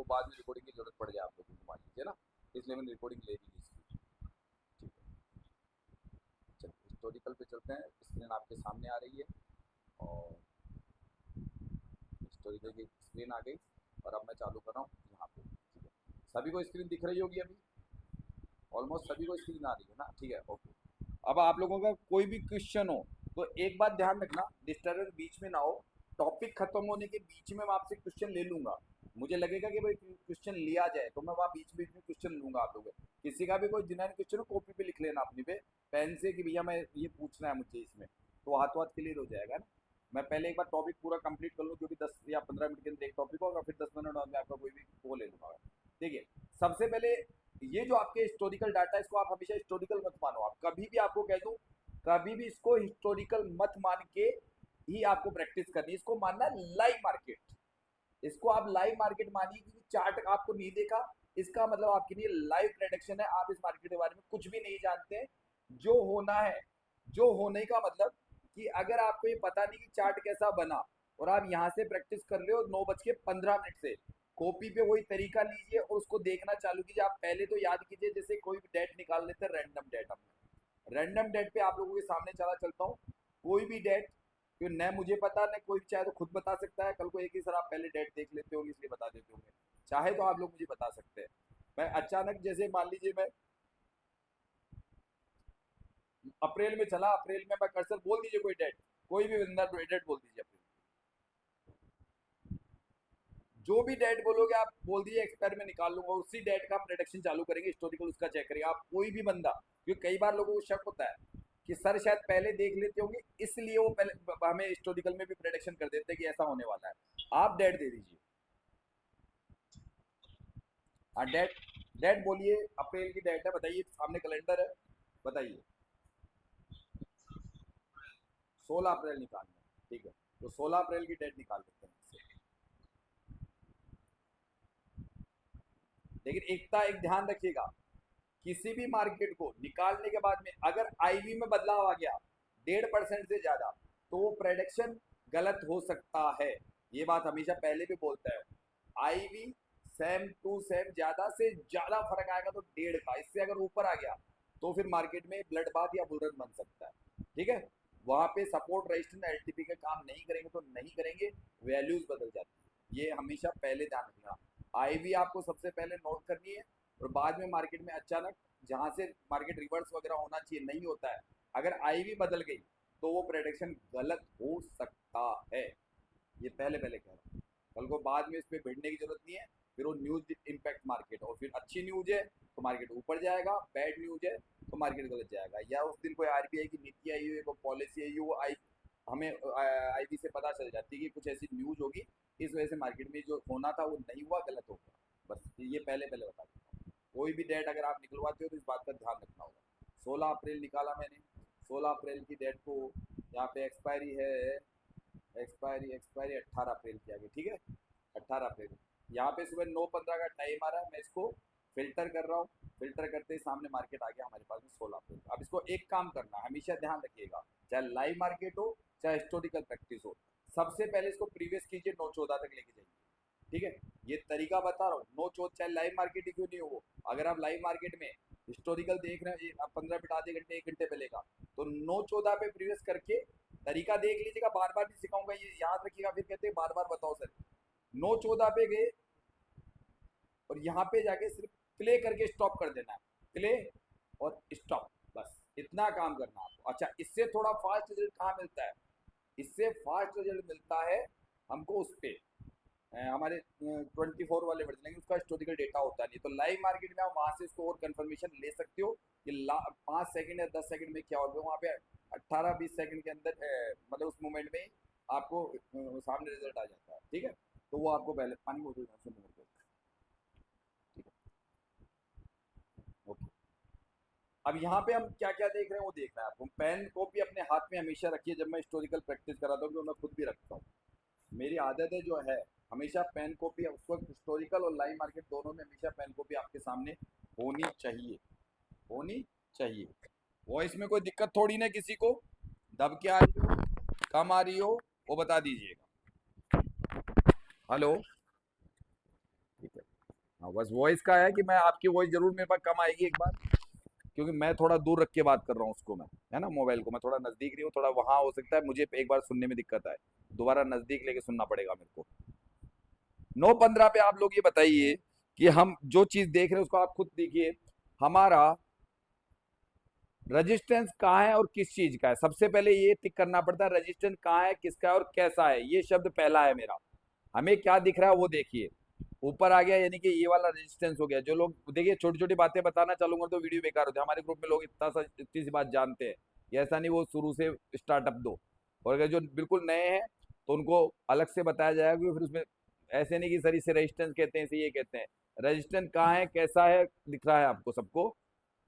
बाद में रिकॉर्डिंग की जरूरत पड़ जाए आप लोगों को, मान लीजिए ना, इसलिए मैंने रिकॉर्डिंग ले ली इसकी। ठीक है, चलिए हिस्टोरिकल पे चलते हैं। स्क्रीन आपके सामने आ रही है और हिस्टोरिकल की स्क्रीन आ गई और अब मैं चालू कर रहा हूँ यहाँ पे। ठीक है, सभी को स्क्रीन दिख रही होगी अभी, ऑलमोस्ट सभी को स्क्रीन आ रही है ना। ठीक है, ओके। अब आप लोगों का कोई भी क्वेश्चन हो तो एक बात ध्यान रखना, डिस्टर्बेंस बीच में ना हो। टॉपिक खत्म होने के बीच में मैं आपसे क्वेश्चन ले लूंगा, मुझे लगेगा कि भाई क्वेश्चन लिया जाए तो मैं वहाँ बीच बीच में क्वेश्चन लूंगा आप लोगों से। किसी का भी कोई जेन्युइन क्वेश्चन हो कॉपी पे लिख लेना अपनी पे पेन से कि भैया मैं ये पूछना है मुझे इसमें, तो हाथों हाथ क्लियर हो जाएगा ना। मैं पहले एक बार टॉपिक पूरा कंप्लीट कर लूँ, जो भी 10 या 15 मिनट के अंदर एक टॉपिक होगा, फिर 10 मिनट बाद में आपका कोई भी वो ले लूंगा। देखिए, सबसे पहले ये जो आपके हिस्टोरिकल डाटा है इसको आप हमेशा हिस्टोरिकल मत मानो। आप कभी भी, आपको कह दूं, कभी भी इसको हिस्टोरिकल मत मान के ही आपको प्रैक्टिस करनी है। इसको मानना लाइव मार्केट, इसको आप लाइव मार्केट मानिए, क्योंकि चार्ट आपको नहीं देखा इसका मतलब आपके लिए लाइव प्रेडिक्शन है। आप इस मार्केट के बारे में कुछ भी नहीं जानते। जो होना है, जो होने का मतलब कि अगर आपको ये पता नहीं कि चार्ट कैसा बना और आप यहाँ से प्रैक्टिस कर रहे हो 9:15 से, कॉपी पे वही तरीका लीजिए और उसको देखना चालू कीजिए। आप पहले तो याद कीजिए, जैसे कोई भी डेट निकाल लेते हैं, रैंडम डेट। रैंडम डेट पे आप लोगों के सामने चला चलता हूँ, कोई भी डेट, क्यों न मुझे पता न कोई चाहे तो खुद बता सकता है। कल को एक ही सर आप पहले डेट देख लेते होंगे इसलिए बता देते होंगे, चाहे तो आप लोग मुझे बता सकते हैं। मैं अचानक, जैसे मान लीजिए मैं अप्रैल में चला, अप्रैल में मैं कर्सर बोल दीजिए कोई डेट, कोई भी बंदा डेट बोल दीजिए अप्रैल, जो भी डेट बोलोगे आप बोल दीजिए, एक्सपायर में निकाल लूंगा, उसी डेट का हम प्रोडक्शन चालू करेंगे, हिस्टोरिकल उसका चेक करेंगे। आप कोई भी बंदा, क्योंकि कई बार लोगों को शक होता है कि सर शायद पहले देख लेते होंगे इसलिए वो पहले हमें हिस्टोरिकल में भी प्रोडक्शन कर देते हैं कि ऐसा होने वाला है। आप डेट दे दीजिए। हाँ, डेट, डेट बोलिए, अप्रैल की डेट है, बताइए, सामने कैलेंडर है, बताइए। 16 अप्रैल निकालना है, ठीक है, तो 16 अप्रैल की डेट निकाल लेते हैं इससे। लेकिन एक ध्यान रखिएगा, किसी भी मार्केट को निकालने के बाद में अगर आईवी में बदलाव आ गया 1.5% से ज्यादा, तो वो प्रेडिक्शन गलत हो सकता है। ये बात हमेशा पहले भी बोलता है। आईवी सेम टू सेम, ज्यादा से ज्यादा फर्क आएगा तो 1.5 का, इससे अगर ऊपर आ गया तो फिर मार्केट में ब्लड बाथ या बुलरन बन सकता है। ठीक है, वहां पे सपोर्ट रेजिस्टेंस एलटीपी के काम नहीं करेंगे तो नहीं करेंगे, वैल्यूज बदल जाती है, ये हमेशा पहले ध्यान रखना। आईवी आपको सबसे पहले नोट करनी है, और बाद में मार्केट में अचानक जहां से मार्केट रिवर्स वगैरह होना चाहिए नहीं होता है, अगर आईवी बदल गई तो वो प्रेडिक्शन गलत हो सकता है। ये पहले पहले कह रहा हूँ, कल को बाद में इस पर भिड़ने की जरूरत नहीं है। फिर वो न्यूज इम्पैक्ट मार्केट, और फिर अच्छी न्यूज है तो मार्केट ऊपर जाएगा, बैड न्यूज है तो मार्केट गलत जाएगा। या उस दिन कोई आरबीआई की नीति आई हुई, कोई पॉलिसी आई हुई, वो आई, हमें आईबी से पता चल जाती है कि कुछ ऐसी न्यूज होगी, इस वजह से मार्केट में जो होना था वो नहीं हुआ, गलत हो गया। बस ये पहले पहले बता देता हूँ। कोई भी डेट अगर आप निकलवाते हो तो इस बात का ध्यान रखना होगा। 16 अप्रैल निकाला मैंने, 16 अप्रैल की डेट को यहाँ पे एक्सपायरी है, एक्सपायरी एक्सपायरी 18 अप्रैल की आ गई। ठीक है, 18 अप्रैल, यहाँ पे सुबह 9:15 का टाइम आ रहा है, मैं इसको फिल्टर कर रहा हूँ। फिल्टर करते ही सामने मार्केट आ गया हमारे पास में 16 अप्रैल। अब इसको एक काम करना है, हमेशा ध्यान रखिएगा, चाहे लाइव मार्केट हो चाहे हिस्टोरिकल प्रैक्टिस हो, सबसे पहले इसको प्रीवियस कीजिए, 9:14 तक लेके जाइए। ठीक है, ये तरीका बता रहा हूँ, 9:14, चाहे लाइव मार्केट ही क्यों नहीं हो। अगर आप लाइव मार्केट में हिस्टोरिकल देख रहे हैं, आप 15 मिनट, आधे घंटे, 1 घंटे पहले का, तो 9:14 पे प्रीवियस करके तरीका देख लीजिएगा। बार बार नहीं सिखाऊंगा, ये याद रखिएगा, फिर कहते हैं बार बार बताओ सर। 9:14 पे गए और यहाँ पे जाके सिर्फ प्ले करके स्टॉप कर देना है, प्ले और स्टॉप, बस इतना काम करना है आपको। अच्छा, इससे थोड़ा फास्ट रिजल्ट कहाँ मिलता है, इससे फास्ट रिजल्ट मिलता है हमको उस पे हमारे 24 वाले वर्जन, लेकिन उसका हिस्टोरिकल डेटा होता नहीं। तो लाइव मार्केट में आप वहां से इसको और कंफर्मेशन ले सकते हो कि 5 सेकंड या 10 सेकंड में क्या होगा, वहाँ पे 18-20 सेकंड के अंदर मतलब उस मोमेंट में आपको सामने रिजल्ट आ जाता है। ठीक है, तो वो आपको पहले पानी बोतल से मुंह पे, ठीक है, ओके। अब यहाँ पे हम क्या क्या देख रहे हैं वो देखना है आपको। पेन कॉपी अपने हाथ में हमेशा रखिए, जब मैं हिस्टोरिकल प्रैक्टिस कराता हूँ, तो मैं खुद भी रखता हूँ, मेरी आदत है जो है, हमेशा पेन कॉपी उस वक्त हिस्टोरिकल और लाइव मार्केट दोनों में हमेशा पेन कॉपी आपके सामने होनी चाहिए, होनी चाहिए। वॉइस में कोई दिक्कत थोड़ी ना, किसी को दब के आ रही हो, कम आ रही हो, वो बता दीजिएगा। हेलो, ठीक है, हाँ, बस वॉइस का है कि मैं आपकी वॉइस जरूर मेरे पास कम आएगी एक बार, क्योंकि मैं थोड़ा दूर रख के बात कर रहा हूँ उसको, मैं है ना, मोबाइल को मैं थोड़ा नजदीक नहीं हूँ, थोड़ा वहां हो सकता है मुझे एक बार सुनने में दिक्कत आए, दोबारा नजदीक लेके सुनना पड़ेगा मेरे को। 9:15 पे आप लोग ये बताइए कि हम जो चीज देख रहे हैं उसको आप खुद देखिए, हमारा रजिस्टेंस कहाँ है और किस चीज का है। सबसे पहले ये टिक करना पड़ता है रजिस्टेंस कहाँ है, किसका है और कैसा है। ये शब्द पहला है मेरा, हमें क्या दिख रहा है वो देखिए। ऊपर आ गया यानी कि ये वाला रेजिस्टेंस हो गया। जो लोग देखिए छोटी छोटी बातें बताना चालूंगा तो वीडियो बेकार होता है। हमारे ग्रुप में लोग इतनी सी बात जानते हैं, ये ऐसा नहीं वो शुरू से स्टार्टअप दो। और अगर जो बिल्कुल नए हैं तो उनको अलग से बताया जाएगा, क्योंकि फिर उसमें ऐसे नहीं कि सर इसे रेजिस्टेंस कहते हैं, इसे ये कहते हैं। रेजिस्टेंस कहाँ है कैसा है दिख रहा है आपको सबको।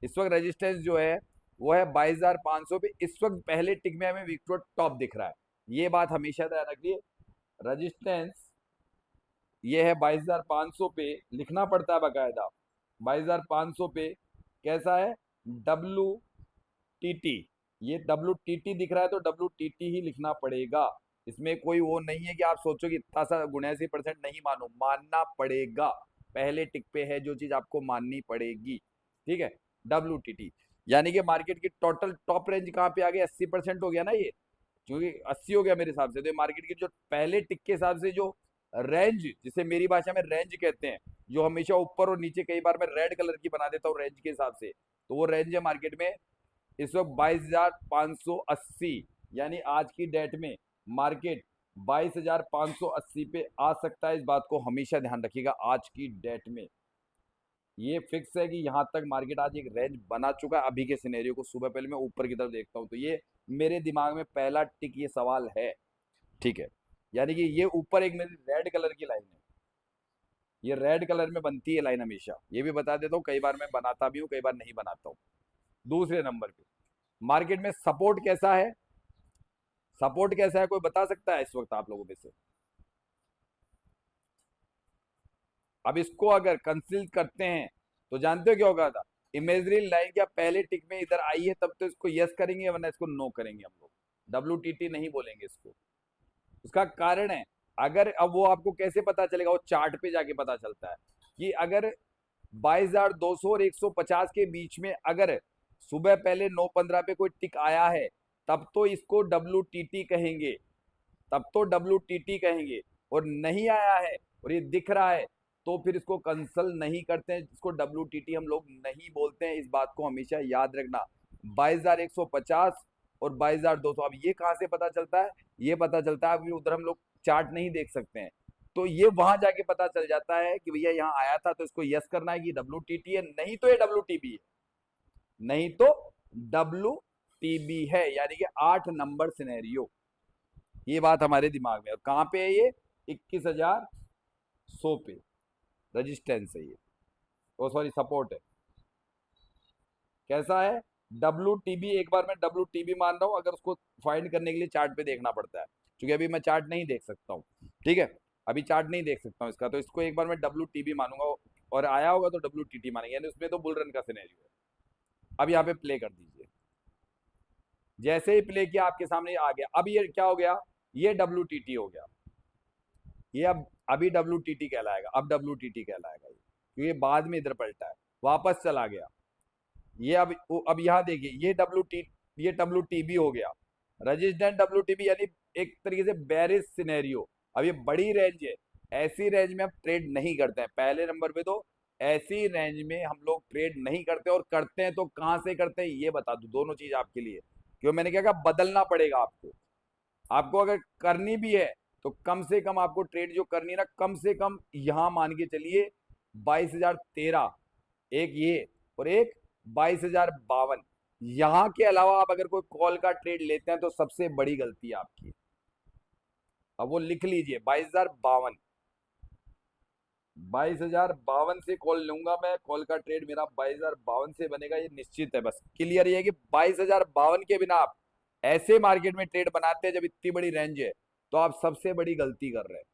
इस वक्त रेजिस्टेंस जो है वो है 22,500 पे। इस वक्त पहले टिक में हमें विक्टोर टॉप दिख रहा है, ये बात हमेशा ध्यान रखिए। रजिस्टेंस ये है 22,500 पे, लिखना पड़ता है बाकायदा 22,500 पे। कैसा है, डब्लू टी टी। ये डब्लू टी टी दिख रहा है तो डब्लू टी टी ही लिखना पड़ेगा। इसमें कोई वो नहीं है कि आप सोचो कि इतना सा 79% नहीं मानो, मानना पड़ेगा। पहले टिक पे है जो चीज आपको माननी पड़ेगी, ठीक है। डब्लू टी टी यानी कि मार्केट की टोटल टॉप रेंज कहाँ पे आ गई, 80% हो गया ना ये, क्योंकि 80 हो गया मेरे हिसाब से। तो मार्केट की जो पहले टिक के हिसाब से जो रेंज, जिसे मेरी भाषा में रेंज कहते हैं, जो हमेशा ऊपर और नीचे, कई बार मैं रेड कलर की बना देता हूँ रेंज के हिसाब से, तो वो रेंज है मार्केट में इस वक्त 22,580। यानी आज की डेट में मार्केट 22,580 पे आ सकता है। इस बात को हमेशा ध्यान रखिएगा आज की डेट में। ये फिक्स है कि यहां तक मार्केट आज एक रेंज बना चुका है। अभी के सिनेरियो को सुबह पहले मैं ऊपर की तरफ देखता हूं तो ये मेरे दिमाग में पहला टिक ये सवाल है, ठीक है। यानी कि ये ऊपर एक मेरी रेड कलर की लाइन है, ये रेड कलर में बनती है लाइन हमेशा। ये भी बता देता हूँ, कई बार मैं बनाता भी हूँ कई बार नहीं बनाता हूँ। दूसरे नंबर पे मार्केट में सपोर्ट कैसा है, सपोर्ट कैसा है कोई बता सकता है इस वक्त आप लोगों में से। अब इसको अगर कंसील करते हैं तो जानते हो क्या होगा था, इमेजरी लाइन क्या पहले टिक में इधर आई है तब तो इसको यस करेंगे वरना इसको नो करेंगे हम लोग, डब्ल्यू टी टी नहीं बोलेंगे इसको। उसका कारण है, अगर अब वो आपको कैसे पता चलेगा, वो चार्ट पे जाके पता चलता है कि अगर 22,200 और 150 के बीच में अगर सुबह पहले 9:15 पे कोई टिक आया है तब तो इसको डब्ल्यू टी टी कहेंगे, तब तो डब्ल्यू टी टी कहेंगे। और नहीं आया है और ये दिख रहा है तो फिर इसको कंसल नहीं करते हैं, इसको डब्ल्यू टी टी हम लोग नहीं बोलते हैं। इस बात को हमेशा याद रखना। 22,150 और 22,200, अब ये कहाँ से पता चलता है, ये पता चलता है अभी उधर हम लोग चार्ट नहीं देख सकते हैं, तो ये वहां जाके पता चल जाता है कि भैया यहाँ आया था तो इसको यस करना है कि डब्ल्यू टी टी है, नहीं तो ये डब्ल्यू टी बी है, नहीं तो डब्ल्यू टी बी है। यानी कि 8 नंबर सिनेरियो, ये बात हमारे दिमाग में। और कहाँ पे है ये, 21,100 पे रजिस्टेंस है ये, ओ सॉरी सपोर्ट है। कैसा है, डब्ल्यू टी बी, एक बार मैं डब्ल्यू टी बी मान रहा हूँ, अगर उसको फाइंड करने के लिए चार्ट पे देखना पड़ता है, क्योंकि अभी मैं चार्ट नहीं देख सकता हूँ, ठीक है। अभी चार्ट नहीं देख सकता हूँ इसका, तो इसको एक बार मैं डब्ल्यू टी बी मानूंगा और आया होगा तो डब्ल्यू टी टी मानेंगे, यानी उसमें तो बुल रन का सिनेरियो है। अब यहाँ पे प्ले कर दीजिए, जैसे ही प्ले किया आपके सामने आ गया। अब ये क्या हो गया, ये डब्ल्यू टी टी हो गया, ये अब अभी डब्ल्यू टी टी कहलाएगा, अब डब्ल्यू टी टी कहलाएगा ये, क्योंकि बाद में इधर पलटा है, वापस चला गया। ये अब यहाँ देखिए, ये डब्ल्यू टी बी हो गया, रजिस्टेंट डब्ल्यू टी बी, यानी एक तरीके से बेरिश सिनेरियो। अब ये बड़ी रेंज है, ऐसी रेंज में हम ट्रेड नहीं करते हैं। पहले नंबर पे तो ऐसी रेंज में हम लोग ट्रेड नहीं करते, और करते हैं तो कहां से करते हैं ये बता दूं, दोनों चीज आपके लिए। क्यों मैंने क्या कहा, बदलना पड़ेगा आपको। आपको अगर करनी भी है तो कम से कम आपको ट्रेड जो करनी है ना, कम से कम यहां मान के चलिए 22,013, एक ये और एक 22,052। यहां के अलावा आप अगर कोई कॉल का ट्रेड लेते हैं तो सबसे बड़ी गलती है आपकी। अब वो लिख लीजिए 22,052, 22,052 से कॉल लूंगा मैं, कॉल का ट्रेड मेरा 22,052 से बनेगा, ये निश्चित है। बस क्लियर ये है कि 22,052 के बिना आप ऐसे मार्केट में ट्रेड बनाते हैं जब इतनी बड़ी रेंज है, तो आप सबसे बड़ी गलती कर रहे हैं।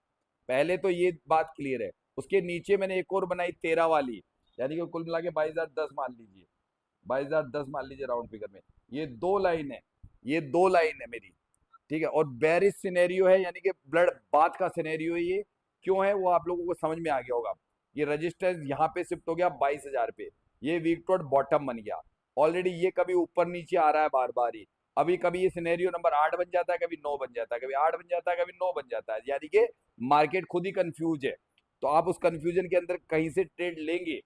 पहले तो ये बात क्लियर है। उसके नीचे मैंने एक और बनाई 13 वाली, यानी कि कुल मिला के 22,010 मान लीजिए, 22,010 मान लीजिए राउंड फिगर में। ये दो लाइन है, ये दो लाइन है मेरी, ठीक है। और बेरिश सिनेरियो है, यानी कि ब्लड बात का सिनेरियो है ये। क्यों है वो आप लोगों को समझ में आ गया होगा। कि रजिस्टेंस यहाँ पे शिफ्ट हो गया 22,000 पे, ये वीक टॉट बॉटम बन गया। ऑलरेडी ये कभी ऊपर नीचे आ रहा है बार बार ही। अभी कभी ये सिनेरियो नंबर 8 बन जाता है, कभी 9 बन जाता है, कभी 8 बन जाता है, कभी 9 बन जाता है, यानी कि मार्केट खुद ही कंफ्यूज है। तो आप उस कंफ्यूजन के अंदर कहीं से ट्रेड लेंगे।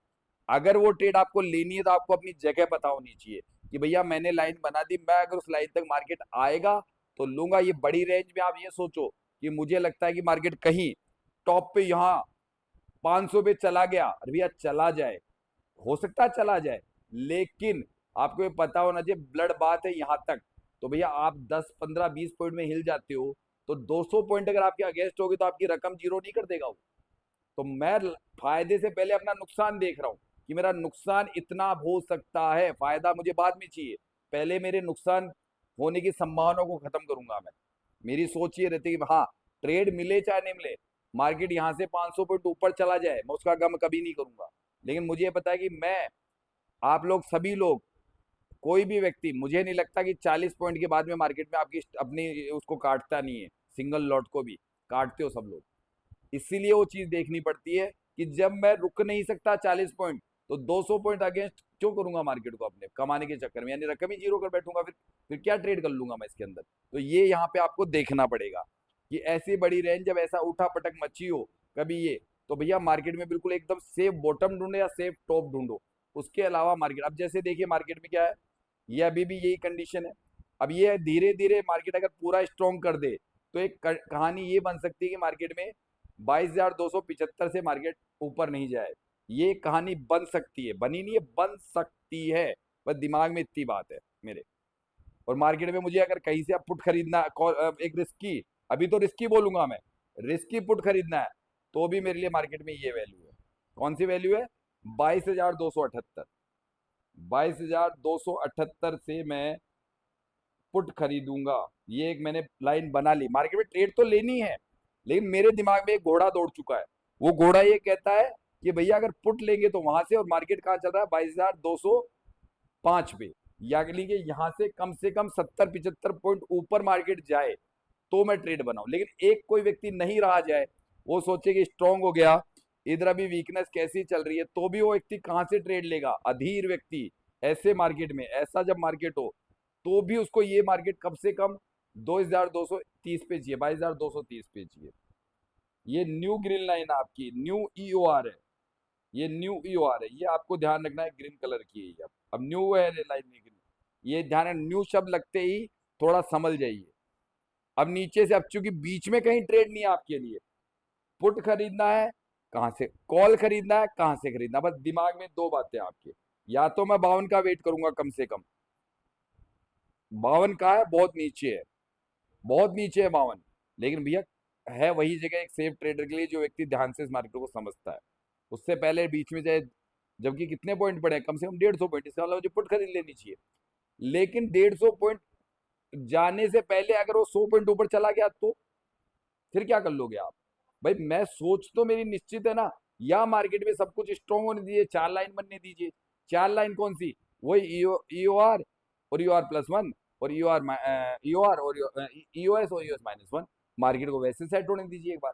अगर वो ट्रेड आपको लेनी है तो आपको अपनी जगह पता होनी चाहिए कि भैया मैंने लाइन बना दी, मैं अगर उस लाइन तक मार्केट आएगा तो लूंगा। ये बड़ी रेंज में आप ये सोचो कि मुझे लगता है कि मार्केट कहीं टॉप पे यहाँ 500 पे चला गया, अरे भैया चला जाए, हो सकता है चला जाए, लेकिन आपको ये पता होना चाहिए ब्लड बात है यहाँ तक। तो भैया आप 10 15 20 पॉइंट में हिल जाते हो तो 200 पॉइंट अगर आपके अगेंस्ट होगी तो आपकी रकम जीरो नहीं कर देगा वो। तो मैं फायदे से पहले अपना नुकसान देख रहा हूँ कि मेरा नुकसान इतना हो सकता है, फायदा मुझे बाद में चाहिए। पहले मेरे नुकसान होने की संभावना को खत्म करूंगा मैं। मेरी सोच ये रहती है कि हाँ, ट्रेड मिले चाहे नहीं मिले, मार्केट यहाँ से 500 पॉइंट ऊपर चला जाए, मैं उसका गम कभी नहीं करूंगा। लेकिन मुझे ये पता है कि मैं, आप लोग, सभी लोग, कोई भी व्यक्ति, मुझे नहीं लगता कि 40 पॉइंट के बाद में मार्केट में आपकी अपनी उसको काटता नहीं है, सिंगल लॉट को भी काटते हो सब लोग। इसीलिए वो चीज देखनी पड़ती है कि जब मैं रुक नहीं सकता 40 पॉइंट तो 200 पॉइंट अगेंस्ट क्यों करूंगा मार्केट को अपने कमाने के चक्कर में, यानी रकम ही जीरो कर बैठूंगा, फिर क्या ट्रेड कर लूंगा मैं इसके अंदर। तो ये यहाँ पे आपको देखना पड़ेगा कि ऐसी बड़ी रेंज जब ऐसा उठा पटक मची हो कभी ये, तो भैया मार्केट में बिल्कुल एकदम सेफ बॉटम ढूंढो या सेफ टॉप ढूंढो। उसके अलावा मार्केट, अब जैसे देखिए मार्केट में क्या है, ये अभी भी यही कंडीशन है। अब ये धीरे धीरे मार्केट अगर पूरा स्ट्रॉन्ग कर दे तो एक कहानी ये बन सकती है कि मार्केट में 22,275 से मार्केट ऊपर नहीं जाए। ये कहानी बन सकती है, बनी नहीं है, बन सकती है। बस दिमाग में इतनी बात है मेरे। और मार्केट में मुझे अगर कहीं से अब पुट खरीदना, एक रिस्की, अभी तो रिस्की बोलूंगा मैं, रिस्की पुट खरीदना है तो भी मेरे लिए मार्केट में ये वैल्यू है। कौन सी वैल्यू है? 22,278। 22,278 से मैं पुट खरीदूंगा। ये एक मैंने लाइन बना ली। मार्केट में ट्रेड तो लेनी है, लेकिन मेरे दिमाग में एक घोड़ा दौड़ चुका है। वो घोड़ा ये कहता है कि भैया अगर पुट लेंगे तो वहां से, और मार्केट कहाँ चल रहा है? 22,205 पे, यानी कि यहाँ से कम 70 75 पॉइंट ऊपर मार्केट जाए तो मैं ट्रेड बनाऊं। लेकिन एक कोई व्यक्ति नहीं रहा जाए, वो सोचे कि स्ट्रांग हो गया, इधर अभी वीकनेस कैसी चल रही है, तो भी वो व्यक्ति कहां से ट्रेड लेगा? अधीर व्यक्ति। ऐसे मार्केट में, ऐसा जब मार्केट हो तो भी उसको ये मार्केट कम से कम 2,230 पे चाहिए, 22,230 पे चाहिए। ये न्यू ग्रीन लाइन आपकी न्यू ईओआर है, ये न्यू ईओआर है, ये आपको ध्यान रखना है। ग्रीन कलर की है अब न्यू है लाइन में ग्रीन, ये ध्यान है। न्यू शब्द लगते ही थोड़ा समझ जाइए। अब नीचे से, अब चूंकि बीच में कहीं ट्रेड नहीं है आपके लिए, पुट खरीदना है कहां से, कॉल खरीदना है कहां से खरीदना, बस दिमाग में दो बातें आपके। या तो मैं 52 का वेट करूंगा कम से कम, 52 का है, बहुत नीचे है, बहुत नीचे है 52। लेकिन भैया है वही जगह एक सेफ ट्रेडर के लिए जो व्यक्ति ध्यान से इस मार्केट को समझता है। उससे पहले बीच में चाहे, जबकि कितने पॉइंट पड़े हैं? कम से कम 150 पॉइंट, इसका मतलब मुझे पुट खरीद लेनी चाहिए। लेकिन 150 पॉइंट जाने से पहले अगर वो 100 पॉइंट ऊपर चला गया तो फिर क्या कर लोगे आप? भाई मैं सोच तो मेरी निश्चित है ना, या मार्केट में सब कुछ स्ट्रॉन्ग होने दीजिए, 4 लाइन बनने दीजिए। 4 लाइन कौन सी? वही ईओआर और ईओआर प्लस वन और ईओआर और ईओएस और ईओएस माइनस वन। मार्केट को वैसे सेट होने दीजिए एक बार,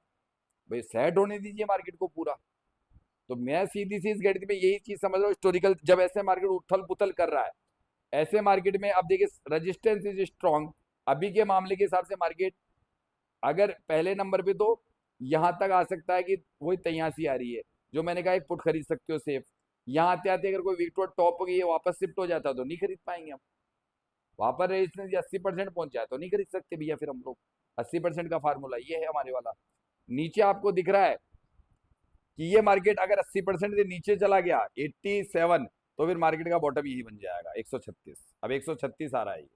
भाई सेट होने दीजिए मार्केट को पूरा। तो मैं सीधी सी इस गणित में यही चीज समझ रहा हूँ, हिस्टोरिकल जब ऐसे मार्केट उथल पुथल कर रहा है, ऐसे मार्केट में अब देखिए रेजिस्टेंस इज स्ट्रॉन्ग। अभी के मामले के हिसाब से मार्केट अगर पहले नंबर पे तो यहां तक आ सकता है कि वही 83 आ रही है, जो मैंने कहा एक पुट खरीद सकते हो सेफ। यहाँ आते आते अगर कोई विक्टोर टॉप हो गई है, वापस शिफ्ट हो जाता तो नहीं खरीद पाएंगे हम। वापस रेजिस्टेंस 80% पहुंच जाए तो नहीं खरीद सकते भैया फिर हम लोग। 80% का फार्मूला ये है हमारे वाला। नीचे आपको दिख रहा है कि ये मार्केट अगर 80% से नीचे चला गया 87, तो फिर मार्केट का बॉटम यही बन जाएगा 136। अब 136 आ रहा है, ये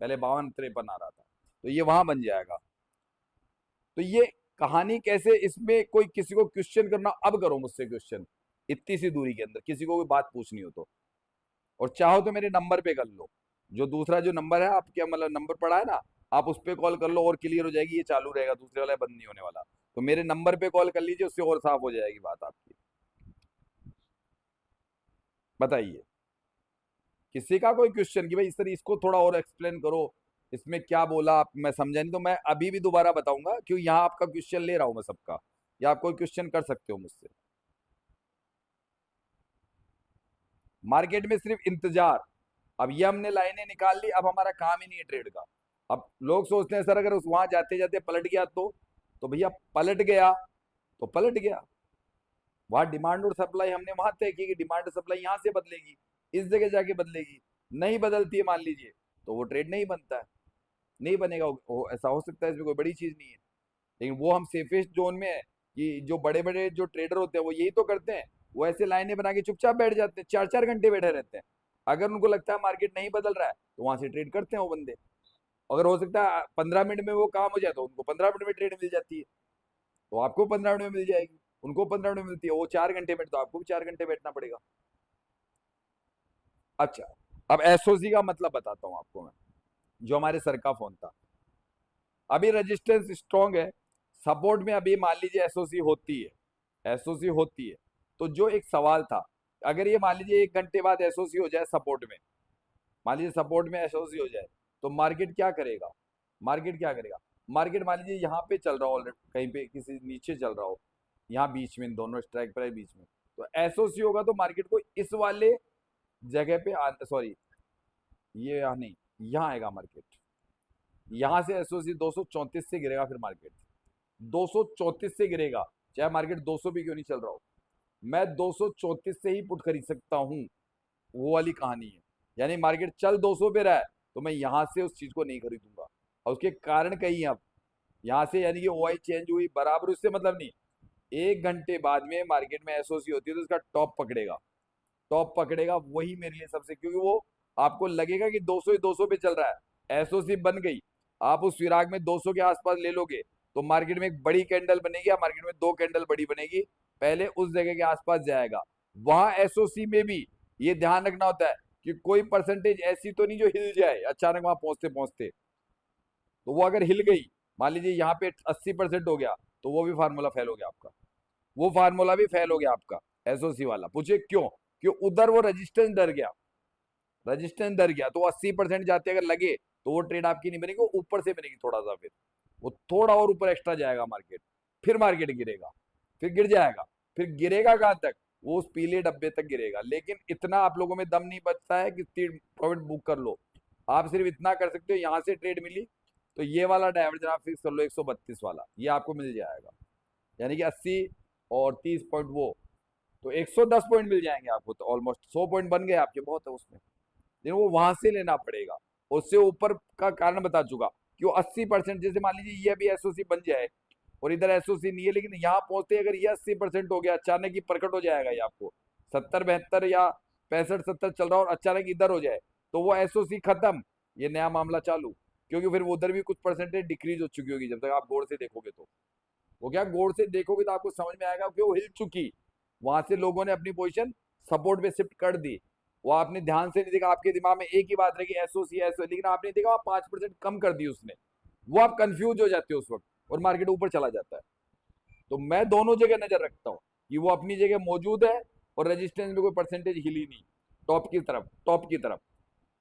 पहले 52 53 आ रहा था, तो ये वहां बन जाएगा। तो ये कहानी कैसे, इसमें कोई किसी को क्वेश्चन करना, अब करो मुझसे क्वेश्चन इतनी सी दूरी के अंदर, किसी को कोई बात पूछनी हो तो। और चाहो तो मेरे नंबर पे कर लो, जो दूसरा जो नंबर है आपके, मतलब नंबर पड़ा है ना, आप उस पर कॉल कर लो और क्लियर हो जाएगी। ये चालू रहेगा, दूसरे वाला बंद नहीं होने वाला। तो मेरे नंबर पे कॉल कर लीजिए, उससे और साफ हो जाएगी बात आपकी। बताइए किसी का कोई क्वेश्चन कि भाई इस तरह इसको थोड़ा और एक्सप्लेन करो, इसमें क्या बोला आप, मैं समझा नहीं तो मैं अभी भी दोबारा बताऊंगा, क्यों यहाँ आपका क्वेश्चन ले रहा हूं मैं सबका, या आप कोई क्वेश्चन कर सकते हो मुझसे। मार्केट में सिर्फ इंतजार। अब ये हमने लाइनें निकाल ली, अब हमारा काम ही नहीं है ट्रेड का। अब लोग सोचते हैं सर अगर उस वहां जाते जाते पलट गया तो भैया पलट गया तो पलट गया। वहां डिमांड और सप्लाई हमने वहां तय की कि डिमांड और सप्लाई यहां से बदलेगी, इस जगह जाके बदलेगी। नहीं बदलती है मान लीजिए, तो वो ट्रेड नहीं बनता है, नहीं बनेगा। ऐसा हो सकता है, इसमें कोई बड़ी चीज नहीं है। लेकिन वो हम सेफेस्ट जोन में है कि जो बड़े बड़े जो ट्रेडर होते हैं वो यही तो करते हैं। वो ऐसे लाइनें बना के चुपचाप बैठ जाते हैं, 4 4 घंटे बैठे रहते हैं। अगर उनको लगता है मार्केट नहीं बदल रहा है तो वहां से ट्रेड करते हैं वो बंदे। अगर हो सकता है 15 मिनट में वो काम हो जाए तो उनको 15 मिनट में ट्रेड मिल जाती है, तो आपको 15 मिनट में मिल जाएगी। उनको 15 मिनट में मिलती है, वो 4 घंटे बैठ, तो आपको भी 4 घंटे बैठना पड़ेगा। अच्छा, अब एसओसी का मतलब बताता हूँ आपको मैं। जो हमारे सर का फोन था, अभी रेजिस्टेंस स्ट्रांग है, सपोर्ट में अभी मान लीजिए एसओसी होती है, एसओसी होती है। तो जो एक सवाल था, अगर ये मान लीजिए 1 घंटे बाद एसओसी हो जाए सपोर्ट में, मान लीजिए सपोर्ट में एसओसी हो जाए, तो मार्केट क्या करेगा? मार्केट क्या करेगा? मार्केट मान लीजिए यहाँ पे चल रहा हो, ऑलरेडी कहीं पे किसी नीचे चल रहा हो, यहाँ बीच में इन दोनों स्ट्राइक प्राइस बीच में, तो एसओसी होगा तो मार्केट को इस वाले जगह पे, सॉरी ये यहाँ नहीं, यहाँ आएगा मार्केट। यहाँ से एसओसी 234 से गिरेगा, फिर मार्केट 234 से गिरेगा, चाहे मार्केट 200 भी क्यों नहीं चल रहा हो, मैं 234 से ही पुट खरीद सकता हूँ। वो वाली कहानी है। यानी मार्केट चल 200 पे रहा है तो मैं यहां से उस चीज को नहीं खरीदूंगा। और उसके कारण कई हैं। अब यहां से यानी कि ओआई चेंज हुई बराबर, उससे मतलब नहीं। 1 घंटे बाद में मार्केट में एसओसी होती है तो उसका टॉप पकड़ेगा, टॉप पकड़ेगा वही मेरे लिए सबसे, क्योंकि वो आपको लगेगा कि 200 ही 200 पे चल रहा है, एसओसी बन गई, आप उस फिराक में 200 के आसपास ले लोगे तो मार्केट में एक बड़ी कैंडल बनेगी, या मार्केट में 2 कैंडल बड़ी बनेगी, पहले उस जगह के आसपास जाएगा। वहां एसओसी में भी ये ध्यान रखना होता है कि कोई परसेंटेज ऐसी तो नहीं जो हिल जाए अचानक वहां पहुंचते पहुंचते। तो वो अगर हिल गई, मान लीजिए यहाँ पे 80% हो गया, तो वो भी फार्मूला फेल हो गया आपका, वो फार्मूला भी फेल हो गया आपका एसओसी वाला। पूछे क्यों? क्यों? उधर वो रजिस्टेंस डर गया, रजिस्टेंस डर गया, तो 80% जाते अगर लगे तो वो ट्रेड आपकी नहीं बनेगी, वो ऊपर से बनेगी थोड़ा सा, फिर वो थोड़ा और ऊपर एक्स्ट्रा जाएगा मार्केट, फिर मार्केट गिरेगा, फिर गिर जाएगा, फिर गिरेगा कहां तक? वो उस पीले डब्बे तक गिरेगा। लेकिन इतना आप लोगों में दम नहीं बचता है कि प्रॉफिट बुक कर लो। आप सिर्फ इतना कर सकते हो, यहां से ट्रेड मिली तो ये वाला डायवर्जन आप फिक्स कर लो, 132 वाला, ये आपको मिल जाएगा। यानी कि 80 और 30 पॉइंट वो, तो 110 पॉइंट मिल जाएंगे आपको, तो ऑलमोस्ट 100 पॉइंट बन गए आपके, बहुत है उसमें। लेकिन वो वहां से लेना पड़ेगा, उससे ऊपर का कारण बता चुका कि वो 80%, जैसे मान लीजिए ये अभी एसओसी बन जाए और इधर एसओसी नहीं है, लेकिन यहाँ पहुंचते अगर ये 80% हो गया, अचानक ही प्रकट हो जाएगा ये आपको, 70 72 या 65 70 चल रहा और अचानक इधर हो जाए, तो वो एसओसी खत्म, ये नया मामला चालू। क्योंकि फिर वो उधर भी कुछ परसेंटेज डिक्रीज हो चुकी होगी, जब तक आप गौर से देखोगे तो। वो क्या, गौर से देखोगे तो आपको समझ में आएगा कि वो हिल चुकी, वहां से लोगों ने अपनी पोजीशन सपोर्ट पे शिफ्ट कर दी। वो आपने ध्यान से नहीं देखा, आपके दिमाग में एक ही बात रही एसओसी एसओ, लेकिन आपने देखा वहां 5% कम कर दी उसने, वो आप कंफ्यूज हो जाते हो उस वक्त, और मार्केट ऊपर चला जाता है। तो मैं दोनों जगह नजर रखता हूँ कि वो अपनी जगह मौजूद है और रेजिस्टेंस में कोई परसेंटेज हिली नहीं, टॉप की तरफ, टॉप की तरफ।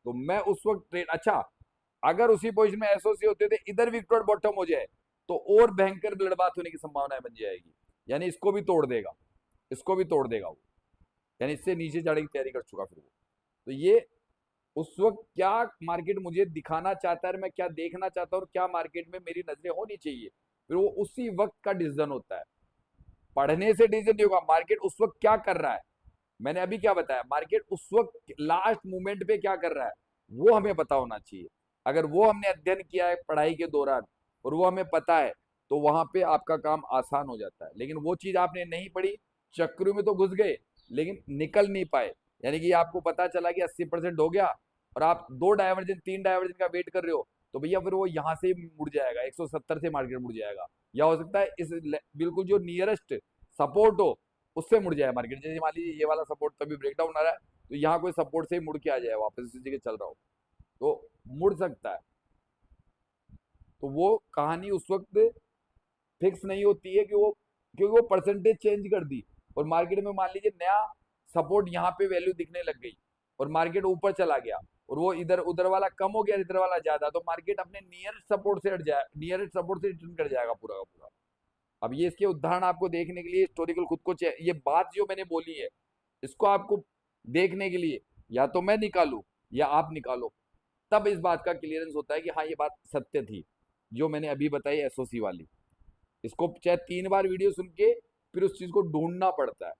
तो मैं उस वक्त ट्रेड, अच्छा अगर उसी पोजिशन में एसओसी होते थे, इधर विकेट बॉटम हो जाए, तो और भयंकर ब्लडबाथ होने की संभावना बन जाएगी। यानी इसको भी तोड़ देगा, इसको भी तोड़ देगा वो, यानी इससे नीचे जाने की तैयारी कर चुका फिर वो। तो ये उस वक्त क्या मार्केट मुझे दिखाना चाहता है, मैं क्या देखना चाहता हूँ और क्या मार्केट में मेरी नजरें होनी चाहिए, फिर वो उसी वक्त का डिसीजन होता है। पढ़ने से डिसीजन नहीं होगा, मार्केट उस वक्त क्या कर रहा है। मैंने अभी क्या बताया, मार्केट उस वक्त लास्ट मोमेंट पे क्या कर रहा है वो हमें पता होना चाहिए। अगर वो हमने अध्ययन किया है पढ़ाई के दौरान और वो हमें पता है, तो वहां पे आपका काम आसान हो जाता है। लेकिन वो चीज आपने नहीं पढ़ी, चक्रों में तो घुस गए लेकिन निकल नहीं पाए। यानी कि आपको पता चला कि 80% हो गया और आप 2 डायवर्जन 3 डायवर्जन का वेट कर रहे हो, तो भैया फिर वो यहाँ से मुड़ जाएगा, 170 से मार्केट मुड़ जाएगा, या हो सकता है इस बिल्कुल जो नियरेस्ट सपोर्ट हो उससे मुड़ जाए मार्केट। जैसे मान लीजिए ये वाला सपोर्ट तभी ब्रेकडाउन आ रहा है, तो यहाँ कोई सपोर्ट से ही मुड़ के आ जाए वापस इसी जगह चल रहा हो, तो मुड़ सकता है। तो वो कहानी उस वक्त फिक्स नहीं होती है कि वो, क्योंकि वो परसेंटेज चेंज कर दी और मार्केट में मान लीजिए नया सपोर्ट यहाँ पे वैल्यू दिखने लग गई और मार्केट ऊपर चला गया और वो इधर उधर वाला कम हो गया, इधर वाला ज्यादा, तो मार्केट अपने नियरेस्ट सपोर्ट से हट जाए, नियरेस्ट सपोर्ट से रिटर्न कर जाएगा पूरा का पूरा। अब ये इसके उदाहरण आपको देखने के लिए हिस्टोरिकल खुद को ये बात जो मैंने बोली है, इसको आपको देखने के लिए, या तो मैं निकालूं या आप निकालो, तब इस बात का क्लियरेंस होता है कि हाँ ये बात सत्य थी जो मैंने अभी बताई एसओसी वाली। इसको चाहे 3 बार वीडियो सुन के फिर उस चीज को ढूंढना पड़ता है,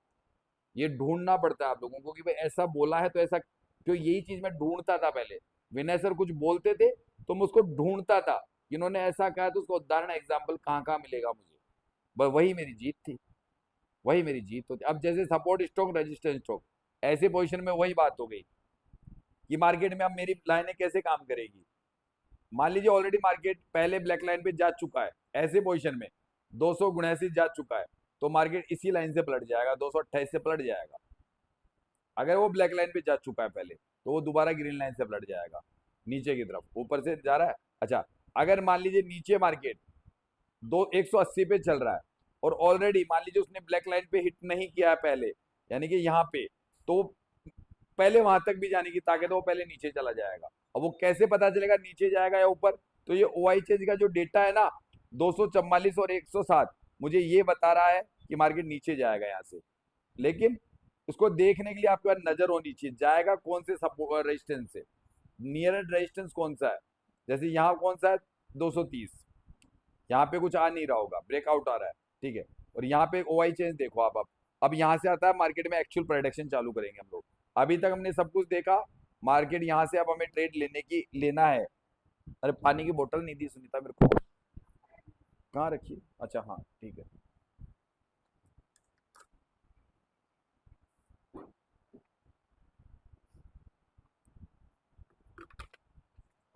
ये ढूंढना पड़ता है आप लोगों को कि भाई ऐसा बोला है तो ऐसा, तो यही चीज मैं ढूंढता था पहले। विनय सर कुछ बोलते थे तो मैं उसको ढूंढता था कि इन्होंने ऐसा कहा, तो उसका उदाहरण एग्जाम्पल कहाँ कहाँ मिलेगा मुझे, बस वही मेरी जीत थी, वही मेरी जीत होती। अब जैसे सपोर्ट स्टॉक रेजिस्टेंस स्टॉक, ऐसे पोजिशन में वही बात हो गई कि मार्केट में अब मेरी लाइनें कैसे काम करेगी। मान लीजिए ऑलरेडी मार्केट पहले ब्लैक लाइन पे जा चुका है, ऐसे पोजीशन में 279 जा चुका है, तो मार्केट इसी लाइन से पलट जाएगा, 228 से पलट जाएगा। अगर वो ब्लैक लाइन पे जा चुका है पहले, तो वो दोबारा ग्रीन लाइन से पलट जाएगा नीचे की तरफ, ऊपर से जा रहा है। अच्छा, अगर मान लीजिए नीचे मार्केट 180 पे चल रहा है और ऑलरेडी मान लीजिए उसने ब्लैक लाइन पे हिट नहीं किया है पहले, यानी कि यहाँ पे, तो पहले वहां तक भी जाने की ताकत है, वो पहले नीचे चला जाएगा। अब वो कैसे पता चलेगा नीचे जाएगा या ऊपर, तो ये ओ आई चेंज का जो डेटा है ना, 244 और 107 मुझे ये बता रहा है कि मार्केट नीचे जाएगा यहाँ से। लेकिन उसको देखने के लिए आपके पास नजर होनी चाहिए, जाएगा कौन से सपोर्ट रेजिस्टेंस से, नियरेस्ट रेजिस्टेंस कौन सा है। जैसे यहाँ कौन सा है, 230, यहाँ पे कुछ आ नहीं रहा होगा, ब्रेकआउट आ रहा है, ठीक है। और यहाँ पे ओ आई चेंज देखो आप, अब यहाँ से आता है मार्केट में एक्चुअल प्रोडक्शन चालू करेंगे हम लोग। अभी तक हमने सब कुछ देखा, मार्केट यहाँ से अब हमें ट्रेड लेना है। अरे पानी की बोतल नहीं दी सुनीता मेरे को, कहाँ रखी, अच्छा हाँ ठीक है।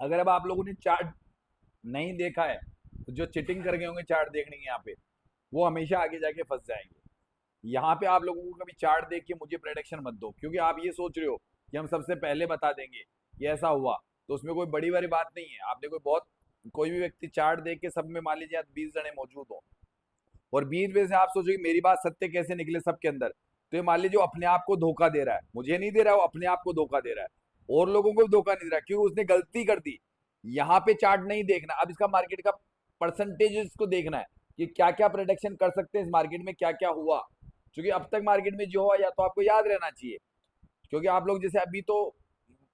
अगर अब आप लोगों ने चार्ट नहीं देखा है, तो जो चिटिंग कर गए होंगे चार्ट देखने के यहाँ पे, वो हमेशा आगे जाके फंस जाएंगे। यहाँ पे आप लोगों को कभी चार्ट देख के मुझे प्रेडिक्शन मत दो, क्योंकि आप ये सोच रहे हो कि हम सबसे पहले बता देंगे कि ऐसा हुआ, तो उसमें कोई बड़ी बड़ी बात नहीं है। आपने कोई भी व्यक्ति चार्ट देख के, सब में मान लीजिए 20 जने मौजूद हो, और 20 में से आप सोचो कि मेरी बात सत्य कैसे निकले सबके अंदर, तो ये मान लीजिए वो अपने आप को धोखा दे रहा है, मुझे नहीं दे रहा है, वो अपने आप को धोखा दे रहा है, और लोगों को भी धोखा नहीं दे रहा, क्योंकि उसने गलती कर दी। यहाँ पे चार्ट नहीं देखना, अब इसका मार्केट का परसेंटेज इसको देखना है कि क्या क्या प्रोडक्शन कर सकते हैं इस मार्केट में, क्या क्या हुआ। क्योंकि अब तक मार्केट में जो हुआ या तो आपको याद रहना चाहिए, क्योंकि आप लोग जैसे अभी तो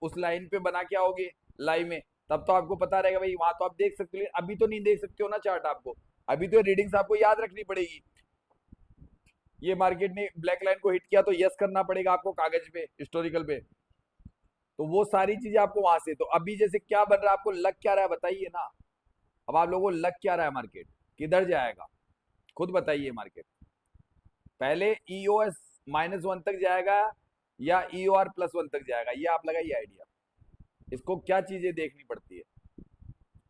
उस लाइन पे बना के आओगे लाइव में, तब तो आपको पता रहेगा भाई, वहां तो आप देख सकते हो, अभी तो नहीं देख सकते हो ना चार्ट आपको, अभी तो रीडिंग्स आपको याद रखनी पड़ेगी। ये मार्केट ने ब्लैक लाइन को हिट किया तो यस करना पड़ेगा आपको कागज पे, हिस्टोरिकल पे, तो वो सारी चीजें आपको वहां से, तो अभी जैसे क्या बन रहा है, आपको लग क्या रहा है बताइए ना। अब आप लोगों को लग क्या रहा है, मार्केट किधर जाएगा, खुद बताइए। मार्केट पहले ईओएस -1 तक जाएगा या ईओआर +1 तक जाएगा, ये आप लगाइए आइडिया। इसको क्या चीजें देखनी पड़ती है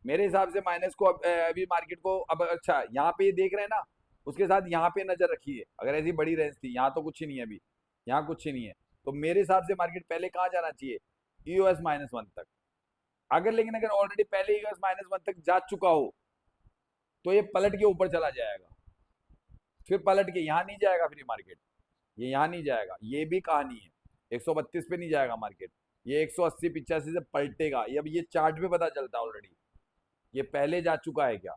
मेरे हिसाब से, माइनस को अभी मार्केट को, अब अच्छा यहाँ पे ये देख रहे हैं ना, उसके साथ यहाँ पे नजर रखिए, अगर ऐसी बड़ी रेंज थी, यहाँ तो कुछ ही नहीं है अभी, यहाँ कुछ ही नहीं है, तो मेरे हिसाब से मार्केट पहले कहाँ जाना चाहिए, ईओएस -1 तक। अगर लेकिन अगर ऑलरेडी पहले ईओएस -1 तक जा चुका हो, तो ये पलट के ऊपर चला जाएगा, फिर पलट के यहाँ नहीं जाएगा, फिर मार्केट ये यहाँ नहीं जाएगा, ये भी कहानी है। 132 पे नहीं जाएगा मार्केट, ये 180-85 से पलटेगा, ये अब ये चार्ट पे पता चलता है ऑलरेडी ये पहले जा चुका है क्या।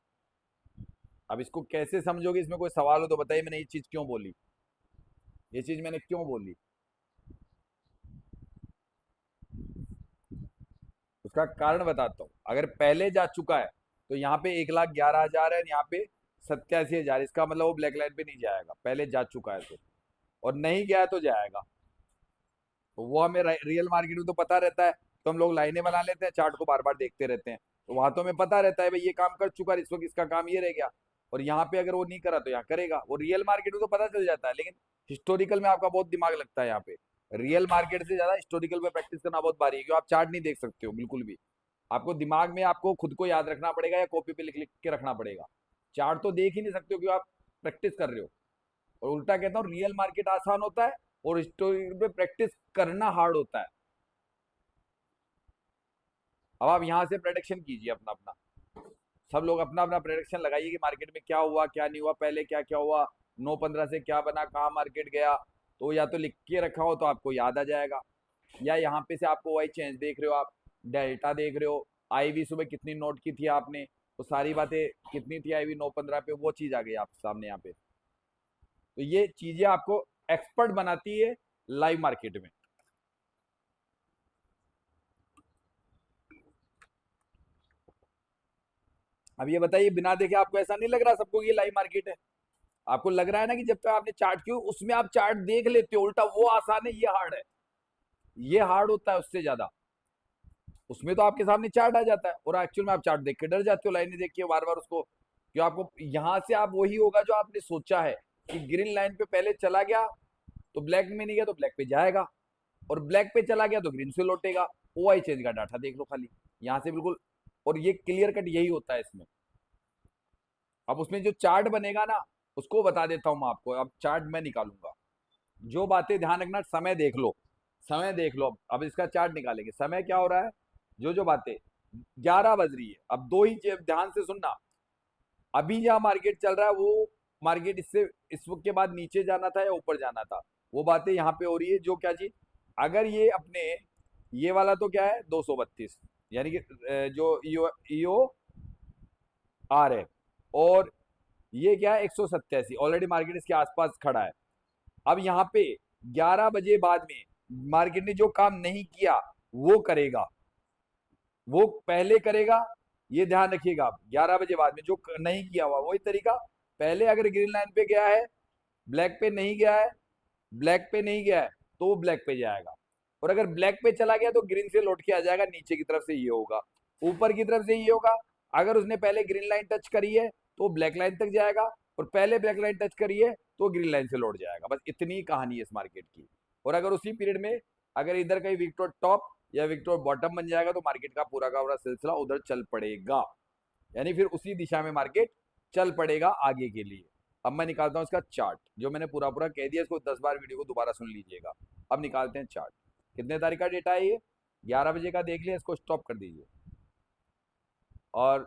अब इसको कैसे समझोगे, इसमें कोई सवाल हो तो बताइए, मैंने ये चीज क्यों बोली, ये चीज मैंने क्यों बोली, उसका कारण बताता हूँ। अगर पहले जा चुका है, तो यहाँ पे 1,11,000 है, यहाँ पे 87,000, इसका मतलब वो ब्लैक लाइन पे नहीं जाएगा, पहले जा चुका है तो, और नहीं गया तो जाएगा। तो वो हमें रियल मार्केट में तो पता रहता है, तो हम लोग लाइनें बना लेते हैं, चार्ट को बार बार देखते रहते हैं, तो वहां तो हमें पता रहता है भाई ये काम कर चुका है, इस वक्त इसका काम ये रह गया, और यहाँ पे अगर वो नहीं करा तो यहाँ करेगा। वो रियल मार्केट में तो पता चल जाता है, लेकिन हिस्टोरिकल में आपका बहुत दिमाग लगता है यहाँ पे। रियल मार्केट से ज्यादा हिस्टोरिकल में प्रैक्टिस करना बहुत भारी है, क्योंकि आप चार्ट नहीं देख सकते हो बिल्कुल भी, आपको दिमाग में आपको खुद को याद रखना पड़ेगा या कॉपी पे लिख लिख के रखना पड़ेगा। चार्ट तो देख ही नहीं सकते हो क्योंकि आप प्रैक्टिस कर रहे हो। और उल्टा कहता हूँ, रियल मार्केट आसान होता है और हिस्टोरिकल पे प्रैक्टिस करना हार्ड होता है। अब आप यहाँ से प्रेडिक्शन कीजिए अपना अपना, सब लोग अपना अपना प्रेडिक्शन लगाइए कि मार्केट में क्या हुआ क्या नहीं हुआ, पहले क्या क्या हुआ, 9-15 से क्या बना, कहाँ मार्केट गया। तो या तो लिख के रखा हो तो आपको याद आ जाएगा, या यहाँ पे से आपको वही चेंज देख रहे हो, आप डेल्टा देख रहे हो, आईवी सुबह कितनी नोट की थी आपने, वो सारी बातें कितनी थी आईवी 9-15 पे, वो चीज आ गई आप सामने यहाँ पे। तो ये चीजें आपको एक्सपर्ट बनाती है लाइव मार्केट में। अब ये बताइए, बिना देखे आपको ऐसा नहीं लग रहा सबको कि ये लाइव मार्केट है? आपको लग रहा है ना कि जब तक आपने चार्ट क्यों उसमें आप चार्ट देख लेते हो, उल्टा वो आसान है ये हार्ड है। ये हार्ड होता है उससे ज्यादा। उसमें तो आपके सामने चार्ट आ जाता है और एक्चुअल में आप चार्ट देख के डर जाते हो, लाइनें देख के बार बार उसको। क्यों आपको यहां से आप वही होगा जो आपने सोचा है कि ग्रीन लाइन पे पहले चला गया तो ब्लैक में नहीं गया तो ब्लैक पे जाएगा, और ब्लैक पे चला गया तो ग्रीन से लौटेगा। ओआई चेंज का डाटा देख लो खाली यहां से बिल्कुल। और ये क्लियर कट यही होता है इसमें। अब उसमें जो चार्ट बनेगा ना उसको बता देता हूं मैं आपको। अब चार्ट मैं निकालूंगा। जो बातें ध्यान रखना, समय देख लो, समय देख लो। अब इसका चार्ट निकालेंगे, समय क्या हो रहा है, जो जो बातें 11 बज रही है। अब दो ही चीज ध्यान से सुनना। अभी जहां मार्केट चल रहा है वो मार्केट इससे इस वक्त के बाद नीचे जाना था या ऊपर जाना था, वो बातें यहाँ पे हो रही है। जो क्या चीज, अगर ये अपने ये वाला तो क्या है 232, यानी कि जो ईओ आर है, और ये क्या है 187, ऑलरेडी मार्केट इसके आसपास खड़ा है। अब यहाँ पे 11 बजे बाद में मार्केट ने जो काम नहीं किया वो करेगा, वो पहले करेगा। ये ध्यान रखिएगा आप, 11 बजे बाद में जो नहीं किया हुआ वही तरीका। पहले अगर ग्रीन लाइन पे गया है, ब्लैक पे नहीं गया है, ब्लैक पे नहीं गया है तो वो ब्लैक पे जाएगा। और अगर ब्लैक पे चला गया तो ग्रीन से लौट के आ जाएगा, नीचे की तरफ से ये होगा, ऊपर की तरफ से ये होगा। अगर उसने पहले ग्रीन लाइन टच करी है तो ब्लैक लाइन तक जाएगा, और पहले ब्लैक लाइन टच करी है तो ग्रीन लाइन से लौट जाएगा। बस इतनी कहानी है इस मार्केट की। और अगर उसी पीरियड में अगर इधर कहीं विक्टोर टॉप या विक्टोर बॉटम बन जाएगा तो मार्केट का पूरा का पूरा सिलसिला उधर चल पड़ेगा, यानी फिर उसी दिशा में मार्केट चल पड़ेगा आगे के लिए। अब मैं निकालता हूं इसका चार्ट, जो मैंने पूरा पूरा कह दिया, इसको 10 बार वीडियो को दोबारा सुन लीजिएगा। अब निकालते हैं चार्ट। कितने तारीख का डेटा है ये, 11 बजे का देख लिया, इसको स्टॉप कर दीजिए। और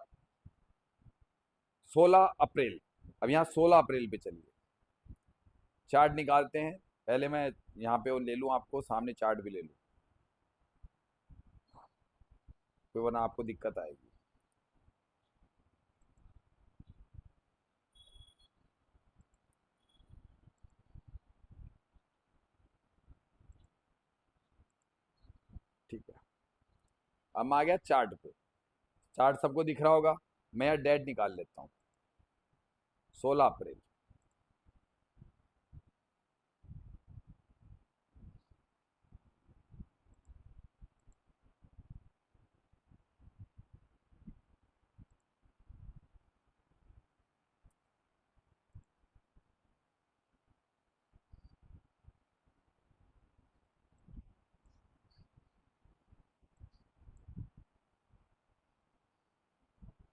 16 अप्रैल, अब यहाँ 16 अप्रैल पे चलिए चार्ट निकालते हैं। पहले मैं यहाँ पे वो ले लूँ, आपको सामने चार्ट भी ले लूँ, फिर वरना आपको दिक्कत आएगी। ठीक है, अब मैं आ गया चार्ट पे। चार्ट सबको दिख रहा होगा। मैं यहाँ डेट निकाल लेता हूँ, 16 अप्रैल।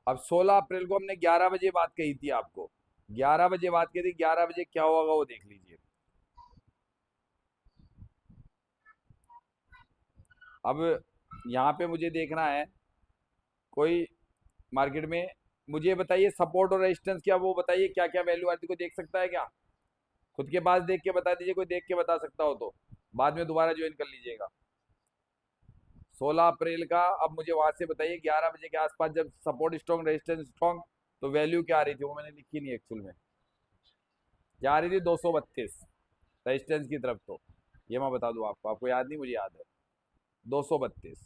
अब 16 अप्रैल को हमने 11 बजे बात कही थी आपको, 11 बजे बात की थी, 11 बजे क्या होगा वो देख लीजिए। अब यहाँ पे मुझे देखना है कोई मार्केट में, मुझे बताइए सपोर्ट और रेजिस्टेंस क्या, वो बताइए क्या क्या वैल्यू आती को देख सकता है क्या? खुद के पास देख के बता दीजिए, कोई देख के बता सकता हो तो बाद में दोबारा ज्वाइन कर लीजिएगा। 16 अप्रैल का अब मुझे वहां से बताइए, 11 बजे के आसपास जब सपोर्ट स्ट्रॉन्ग रेजिस्टेंस स्ट्रॉन्ग, तो वैल्यू क्या आ रही थी वो मैंने लिखी नहीं एक्चुअल में। क्या आ रही थी 232 रेजिस्टेंस की तरफ, तो ये मैं बता दूं आपको, आपको याद नहीं, मुझे याद है 232।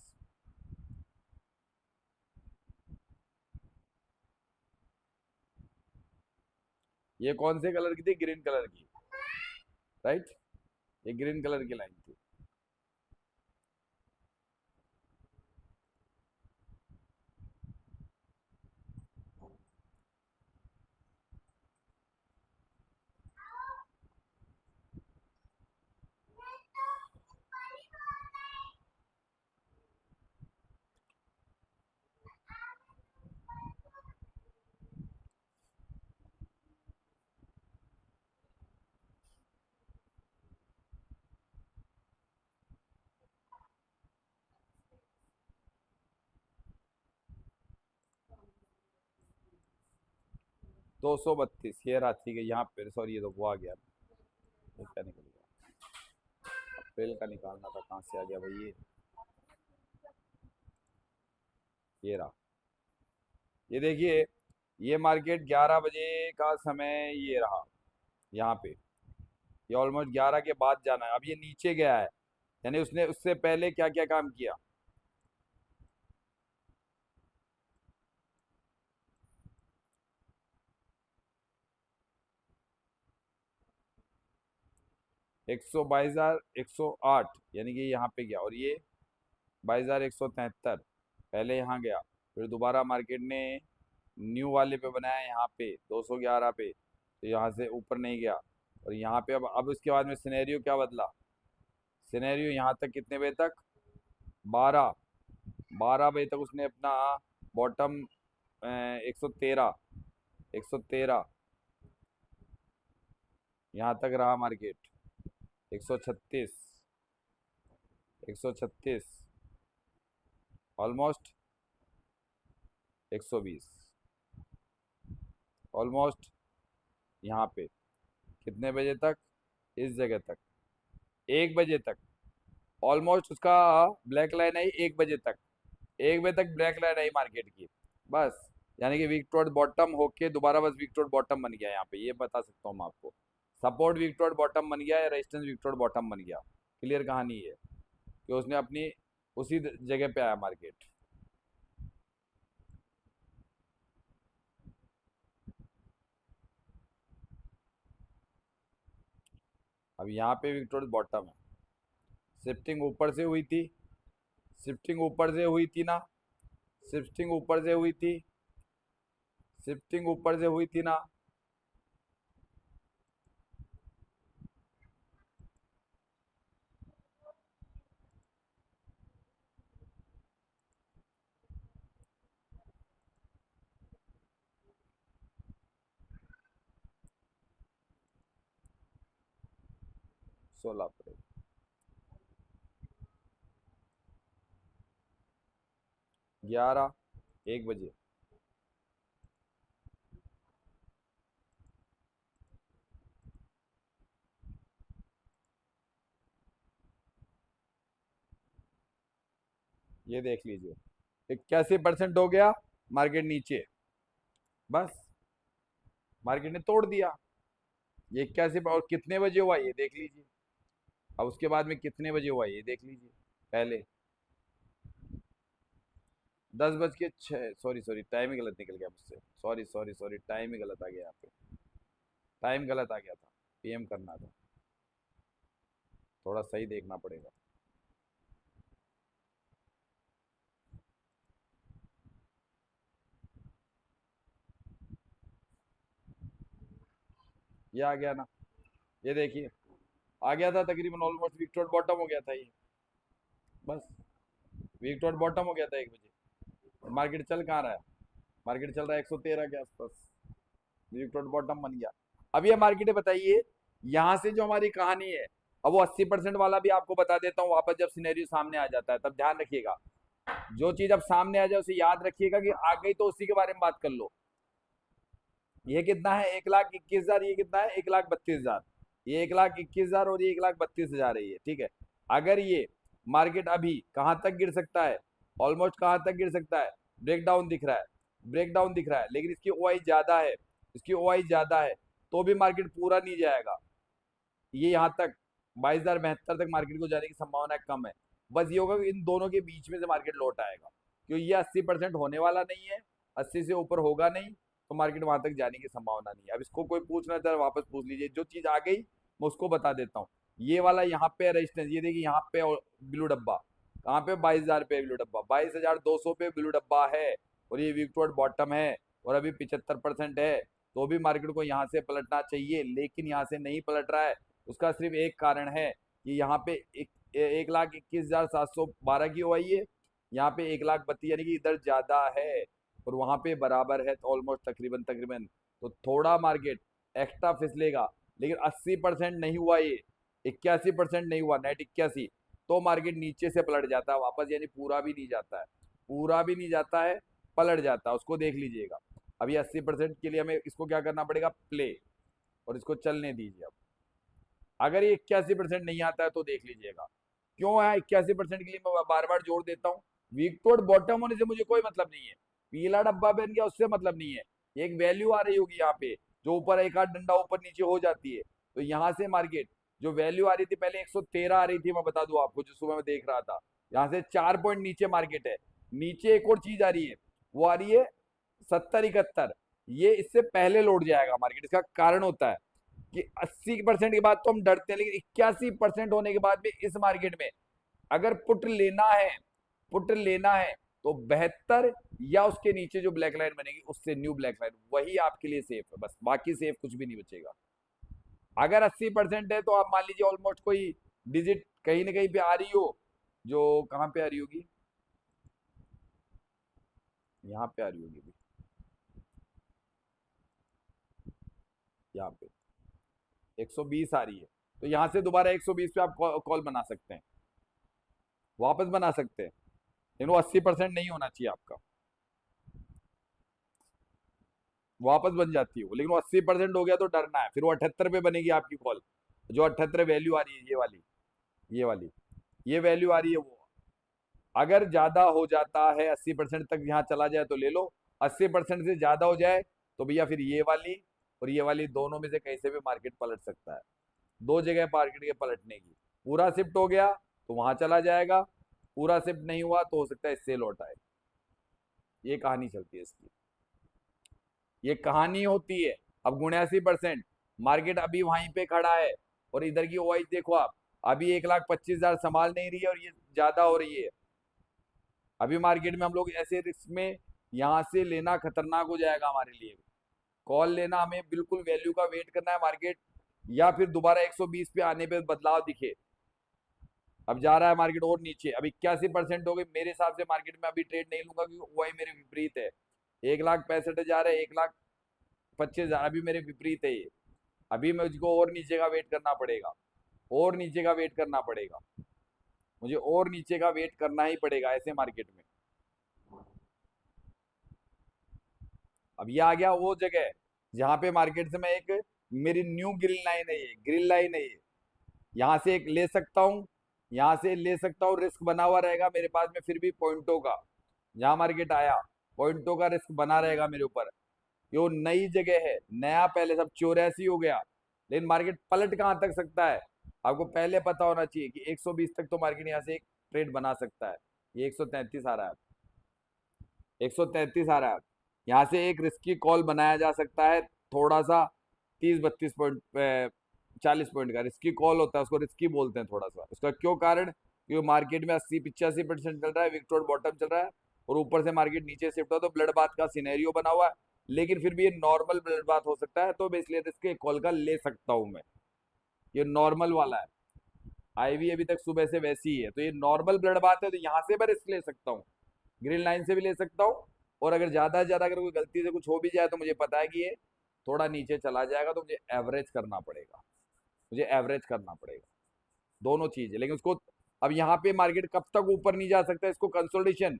ये कौन से कलर की थी, ग्रीन कलर की, राइट? ये ग्रीन कलर की लाइन थी। 232 ये राशि के यहाँ पे, सॉरी ये तो वो आ गया, ये क्या निकल गया, अप्रैल का निकालना था, कहाँ से आ गया भाई ये रहा। ये देखिए, ये मार्केट 11 बजे का समय ये रहा यहाँ पे। ये ऑलमोस्ट 11 के बाद जाना है, अब ये नीचे गया है, यानी उसने उससे पहले क्या क्या काम किया। 122,108 यानी कि यहाँ पे गया, और ये 22,173 पहले यहाँ गया, फिर दोबारा मार्केट ने न्यू वाले पे बनाया यहाँ पे 211 पे, तो यहाँ से ऊपर नहीं गया, और यहाँ पे अब इसके बाद में सिनेरियो क्या बदला, सिनेरियो यहाँ तक कितने बजे तक, 12 12 बजे तक उसने अपना बॉटम 113 113 यहाँ तक रहा मार्केट, 136 136 ऑलमोस्ट 120 ऑलमोस्ट यहाँ पे कितने बजे तक, इस जगह तक 1 बजे तक, ऑलमोस्ट उसका ब्लैक लाइन आई 1 बजे तक, 1 बजे तक ब्लैक लाइन आई मार्केट की, बस यानी कि वीक टॉड बॉटम होके दोबारा बस वीक टॉड बॉटम बन गया यहाँ पे, ये बता सकता हूँ मैं आपको, सपोर्ट वीक टॉड बॉटम बन गया या रेजिस्टेंस वीक टॉड बॉटम बन गया, क्लियर कहानी है कि उसने अपनी उसी जगह पे आया मार्केट। अब यहाँ पे वीक टॉड बॉटम है, शिफ्टिंग ऊपर से हुई थी, शिफ्टिंग ऊपर से हुई थी ना, शिफ्टिंग ऊपर से हुई थी, शिफ्टिंग ऊपर से हुई थी ना, सोलापुर 11 1 बजे, ये देख लीजिए 81% हो गया मार्केट नीचे, बस मार्केट ने तोड़ दिया ये 81, और कितने बजे हुआ ये देख लीजिए, अब उसके बाद में कितने बजे हुआ ये देख लीजिए, पहले 10 बज के 6, सॉरी सॉरी टाइम ही गलत निकल गया मुझसे, सॉरी सॉरी सॉरी टाइम ही गलत आ गया यहाँ पे, टाइम गलत आ गया था, पीएम करना था, थोड़ा सही देखना पड़ेगा। ये आ गया ना, ये देखिए आ गया था तकरीबन, ऑलमोस्ट वीक टॉड बॉटम हो गया था ये, बस वीक टॉड बॉटम हो गया था 1 बजे, मार्केट चल कहाँ रहा है, मार्केट चल रहा है 113 के आसपास, वीक टॉड बॉटम बन गया। अब ये मार्केट बताइए यहाँ से जो हमारी कहानी है, अब वो 80% वाला भी आपको बता देता हूँ वापस, जब सिनेरियो सामने आ जाता है तब ध्यान रखिएगा, जो चीज अब सामने आ जाए उसे याद रखिएगा कि आ गई तो उसी के बारे में बात कर लो। ये कितना है, 1,21,000, ये कितना है 1,32,000, ये 1,21,000 और ये 1,32,000 है ये, ठीक है। अगर ये मार्केट अभी कहां तक गिर सकता है, ऑलमोस्ट कहां तक गिर सकता है, ब्रेकडाउन दिख रहा है, ब्रेकडाउन दिख रहा है, लेकिन इसकी ओआई ज्यादा है, इसकी ओआई ज्यादा है, तो भी मार्केट पूरा नहीं जाएगा, ये यहाँ तक 22,072 तक मार्केट को जाने की संभावना कम है। बस ये होगा कि इन दोनों के बीच में से मार्केट लौट आएगा, क्योंकि ये 80% होने वाला नहीं है, 80 से ऊपर होगा नहीं, तो मार्केट वहां तक जाने की संभावना नहीं है। अब इसको कोई पूछना चाहे वापस पूछ लीजिए, जो चीज आ गई मैं उसको बता देता हूँ। ये वाला यहाँ पे रेजिस्टेंस, ये देखिए यहाँ पे ब्लू डब्बा कहाँ पे, 22,000 पे ब्लू डब्बा, 22,200 पे ब्लू डब्बा है, और ये वीक टॉड बॉटम है, और अभी 75% है, तो भी मार्केट को यहाँ से पलटना चाहिए, लेकिन यहाँ से नहीं पलट रहा है। उसका सिर्फ एक कारण है कि यहाँ पे 1,21,712 की ओआई है, यहाँ पे 1,32,000 यानी कि इधर ज्यादा है, और वहां पे बराबर है, तो ऑलमोस्ट तकरीबन तकरीबन, तो थोड़ा मार्केट एक्स्ट्रा फिसलेगा, लेकिन 80% नहीं हुआ ये, 81% नहीं हुआ, नेट 81, तो मार्केट नीचे से पलट जाता है वापस, यानी पूरा भी नहीं जाता है, पूरा भी नहीं जाता है, पलट जाता है, उसको देख लीजिएगा। अभी 80% के लिए हमें इसको क्या करना पड़ेगा, प्ले, और इसको चलने दीजिए। अब अगर ये 81% नहीं आता है तो देख लीजिएगा, क्यों है 81% के लिए मैं बार बार जोड़ देता हूँ, वीक टॉड बॉटम होने से मुझे कोई मतलब नहीं है, पीला डब्बा बन गया उससे मतलब नहीं है, एक वैल्यू आ रही होगी यहाँ पे, जो ऊपर एक आध डंडा ऊपर नीचे हो जाती है, तो यहाँ से मार्केट जो वैल्यू आ रही थी पहले 113 आ रही थी, मैं बता दूं आपको, जो सुबह में देख रहा था, यहाँ से 4 पॉइंट नीचे मार्केट है, नीचे एक और चीज आ रही है, वो आ रही है 70-71, ये इससे पहले लौट जाएगा मार्केट, इसका कारण होता है कि 80% के बाद तो हम डरते हैं, लेकिन 81% होने के बाद भी इस मार्केट में अगर पुट लेना है तो 72 या उसके नीचे जो ब्लैक लाइन बनेगी उससे न्यू ब्लैक लाइन, वही आपके लिए सेफ है, बस बाकी सेफ कुछ भी नहीं बचेगा। अगर 80% है तो आप मान लीजिए ऑलमोस्ट कोई डिजिट कहीं ना कहीं पे आ रही हो, जो कहाँ पे आ रही होगी, यहाँ पे आ रही होगी अभी, यहाँ पे 120 आ रही है, तो यहाँ से दोबारा 120 पे आप कॉल बना सकते हैं, वापस बना सकते हैं, लेकिन वो 80% नहीं होना चाहिए आपका, वापस बन जाती है वो, लेकिन वो 80% हो गया तो डरना है, फिर वो 78 पे बनेगी आपकी कॉल, जो 78 वैल्यू आ रही है, ये वाली ये वैल्यू आ रही है वो, अगर ज्यादा हो जाता है 80% तक यहाँ चला जाए तो ले लो, 80% से ज्यादा हो जाए तो भैया फिर ये वाली और ये वाली दोनों में से कहीं से भी मार्केट पलट सकता है, दो जगह मार्केट के पलटने की, पूरा शिफ्ट हो गया तो वहां चला जाएगा, पूरा शिफ्ट नहीं हुआ तो हो सकता है इससे लौट आए, ये कहानी चलती है इसकी, ये कहानी होती है। अब 79% मार्केट अभी वहीं पे खड़ा है, और इधर की ओआई देखो आप, अभी 1,25,000 संभाल नहीं रही है और ये ज्यादा हो रही है, अभी मार्केट में हम लोग ऐसे रिस्क में, यहाँ से लेना खतरनाक हो जाएगा हमारे लिए, कॉल लेना हमें बिल्कुल वैल्यू का वेट करना है मार्केट, या फिर दोबारा 120 पे आने पे बदलाव दिखे। अब जा रहा है मार्केट और नीचे, अब 81% हो गई, मेरे हिसाब से मार्केट में अभी ट्रेड नहीं लूंगा क्योंकि वही मेरे विपरीत है, 1,65,000 है, 1,25,000 अभी मेरे विपरीत है ये, अभी मुझको और नीचे का वेट करना पड़ेगा, और नीचे का वेट करना पड़ेगा, मुझे और नीचे का वेट करना ही पड़ेगा ऐसे मार्केट में। अब ये आ गया वो जगह जहां पे मार्केट से मैं एक, मेरी न्यू ग्रिल लाइन है, ये ग्रिल लाइन है ये, यहाँ से एक ले सकता हूँ, यहाँ से ले सकता हूँ, रिस्क बना हुआ रहेगा मेरे पास में, फिर भी पॉइंटों का, जहां मार्केट आया पॉइंटों का रिस्क बना रहेगा मेरे ऊपर, ये वो नई जगह है, नया पहले सब 84 हो गया, लेकिन मार्केट पलट कहाँ तक सकता है आपको पहले पता होना चाहिए कि 120 तक तो मार्केट यहाँ से एक ट्रेड बना सकता है, ये 133 आ रहा है, 133 आ रहा है, यहाँ से एक रिस्की कॉल बनाया जा सकता है, थोड़ा सा 30-32 पॉइंट, 40 पॉइंट का रिस्की कॉल होता है, उसको रिस्की बोलते हैं थोड़ा सा, उसका क्यों कारण, क्योंकि मार्केट में 80-85% चल रहा है, विक्टोर बॉटम चल रहा है, और ऊपर से मार्केट नीचे शिफ्ट हो तो ब्लड बाथ का सिनेरियो बना हुआ है, लेकिन फिर भी ये नॉर्मल ब्लड बाथ हो सकता है, तो मैं इसलिए रिस्क कॉल का ले सकता हूँ मैं, ये नॉर्मल वाला है, आईवी अभी तक सुबह से वैसी ही है, तो ये नॉर्मल ब्लड बात है, तो यहाँ से मैं रिस्क ले सकता हूँ, ग्रीन लाइन से भी ले सकता हूँ, और अगर ज्यादा से ज्यादा अगर कोई गलती से कुछ हो भी जाए तो मुझे पता है कि ये थोड़ा नीचे चला जाएगा, तो मुझे एवरेज करना पड़ेगा, मुझे एवरेज करना पड़ेगा, दोनों चीज है, लेकिन उसको, अब यहाँ पे मार्केट कब तक ऊपर नहीं जा सकता, इसको कंसोलिडेशन,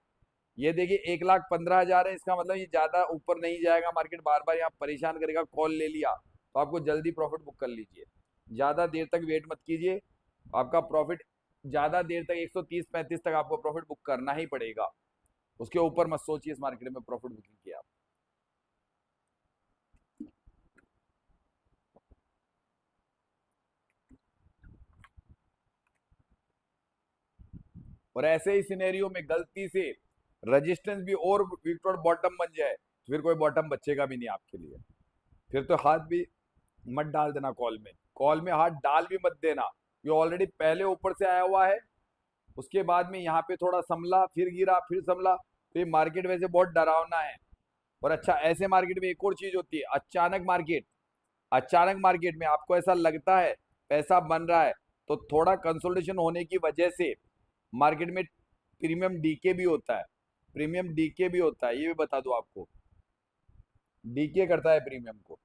ये देखिए 1,15,000 है, इसका मतलब ये ज्यादा ऊपर नहीं जाएगा मार्केट, बार बार यहाँ परेशान करेगा, कॉल ले लिया तो आपको जल्दी प्रॉफिट बुक कर लीजिए, ज्यादा देर तक वेट मत कीजिए, आपका प्रॉफिट ज्यादा देर तक 130-35 तक आपको प्रॉफिट बुक करना ही पड़ेगा, उसके ऊपर मत सोचिए इस मार्केट में प्रॉफिट बुकिंग की आप। और ऐसे ही सिनेरियो में गलती से रेजिस्टेंस भी और विक्टोर बॉटम बन जाए तो फिर कोई बॉटम बचेगा भी नहीं आपके लिए, फिर तो हाथ भी मत डाल देना कॉल में, कॉल में हाथ डाल भी मत देना, ये ऑलरेडी पहले ऊपर से आया हुआ है, उसके बाद में यहाँ पे थोड़ा संभला, फिर गिरा, फिर संभला, तो ये मार्केट वैसे बहुत डरावना है। और अच्छा, ऐसे मार्केट में एक और चीज होती है, अचानक मार्केट में आपको ऐसा लगता है पैसा बन रहा है, तो थोड़ा कंसोलिडेशन होने की वजह से मार्केट में प्रीमियम डीके भी होता है, प्रीमियम डीके भी होता है, ये भी बता दूं आपको, डीके करता है प्रीमियम को।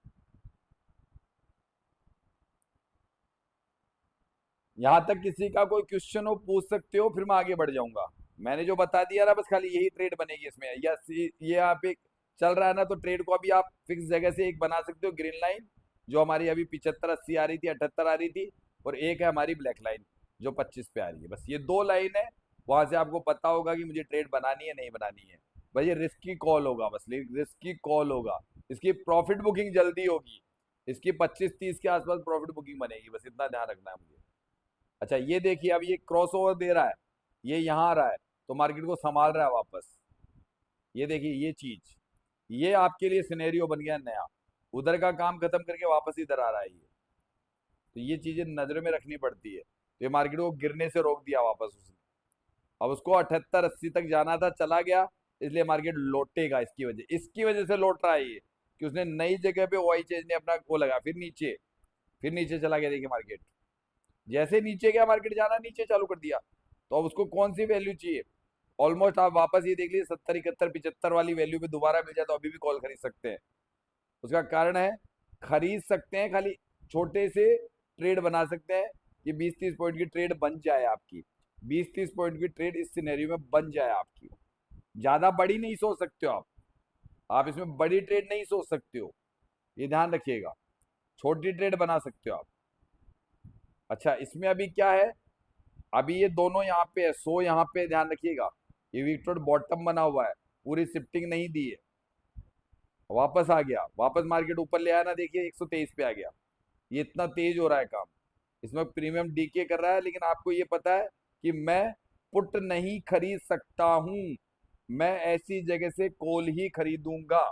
यहां तक किसी का कोई क्वेश्चन हो पूछ सकते हो, फिर मैं आगे बढ़ जाऊंगा, मैंने जो बता दिया ना बस खाली यही ट्रेड बनेगी इसमें, या ये आप एक चल रहा है ना, तो ट्रेड को अभी आप फिक्स जगह से एक बना सकते हो, ग्रीन लाइन जो हमारी अभी 75-80 आ रही थी, 78 आ रही थी, और एक है हमारी ब्लैक लाइन जो 25 पे आ रही है, बस ये दो लाइन है, वहां से आपको पता होगा कि मुझे ट्रेड बनानी है नहीं बनानी है, भाई ये रिस्की कॉल होगा, बस रिस्की कॉल होगा, इसकी प्रॉफिट बुकिंग जल्दी होगी, इसकी 25-30 के आसपास प्रॉफिट बुकिंग बनेगी, बस इतना ध्यान रखना है मुझे। अच्छा ये देखिए, अब ये क्रॉस ओवर दे रहा है, ये यहाँ आ रहा है, तो मार्केट को संभाल रहा है वापस, ये देखिए ये चीज, ये आपके लिए सिनेरियो बन गया नया, उधर का काम खत्म करके वापस इधर आ रहा है ये, तो ये चीजें नजर में रखनी पड़ती है। तो ये मार्केट को गिरने से रोक दिया वापस उसने। अब उसको 78-80 तक जाना था, चला गया, इसलिए मार्केट लौटेगा। इसकी वजह से लौट रहा है ये, कि उसने नई जगह पे वाई चेज ने अपना वो लगा, फिर नीचे चला गया। देखिए मार्केट जैसे नीचे गया, मार्केट जाना नीचे चालू कर दिया। तो अब उसको कौन सी वैल्यू चाहिए? ऑलमोस्ट आप वापस ये देख लीजिए, 70, 71, 75 वाली वैल्यू पे दोबारा मिल जाए तो अभी भी कॉल खरीद सकते हैं। उसका कारण है, खरीद सकते हैं, खाली छोटे से ट्रेड बना सकते हैं। ये 20-30 पॉइंट की ट्रेड बन जाए आपकी, 20-30 पॉइंट की ट्रेड इस सिनेरियो में बन जाए आपकी। ज्यादा बड़ी नहीं सोच सकते हो आप इसमें बड़ी ट्रेड नहीं सोच सकते हो, ये ध्यान रखिएगा। छोटी ट्रेड बना सकते हो आप। अच्छा, इसमें अभी क्या है, अभी ये दोनों यहाँ पे है, 100 यहाँ पे, ध्यान रखिएगा। ये विक्टोर बॉटम बना हुआ है, पूरी शिफ्टिंग नहीं दी है, वापस आ गया, वापस मार्केट ऊपर ले आया ना, देखिए 123 पे आ गया। ये इतना तेज हो रहा है काम, इसमें प्रीमियम डीके कर रहा है, लेकिन आपको ये पता है कि मैं पुट नहीं खरीद सकता हूं, मैं ऐसी जगह से कॉल ही खरीदूंगा।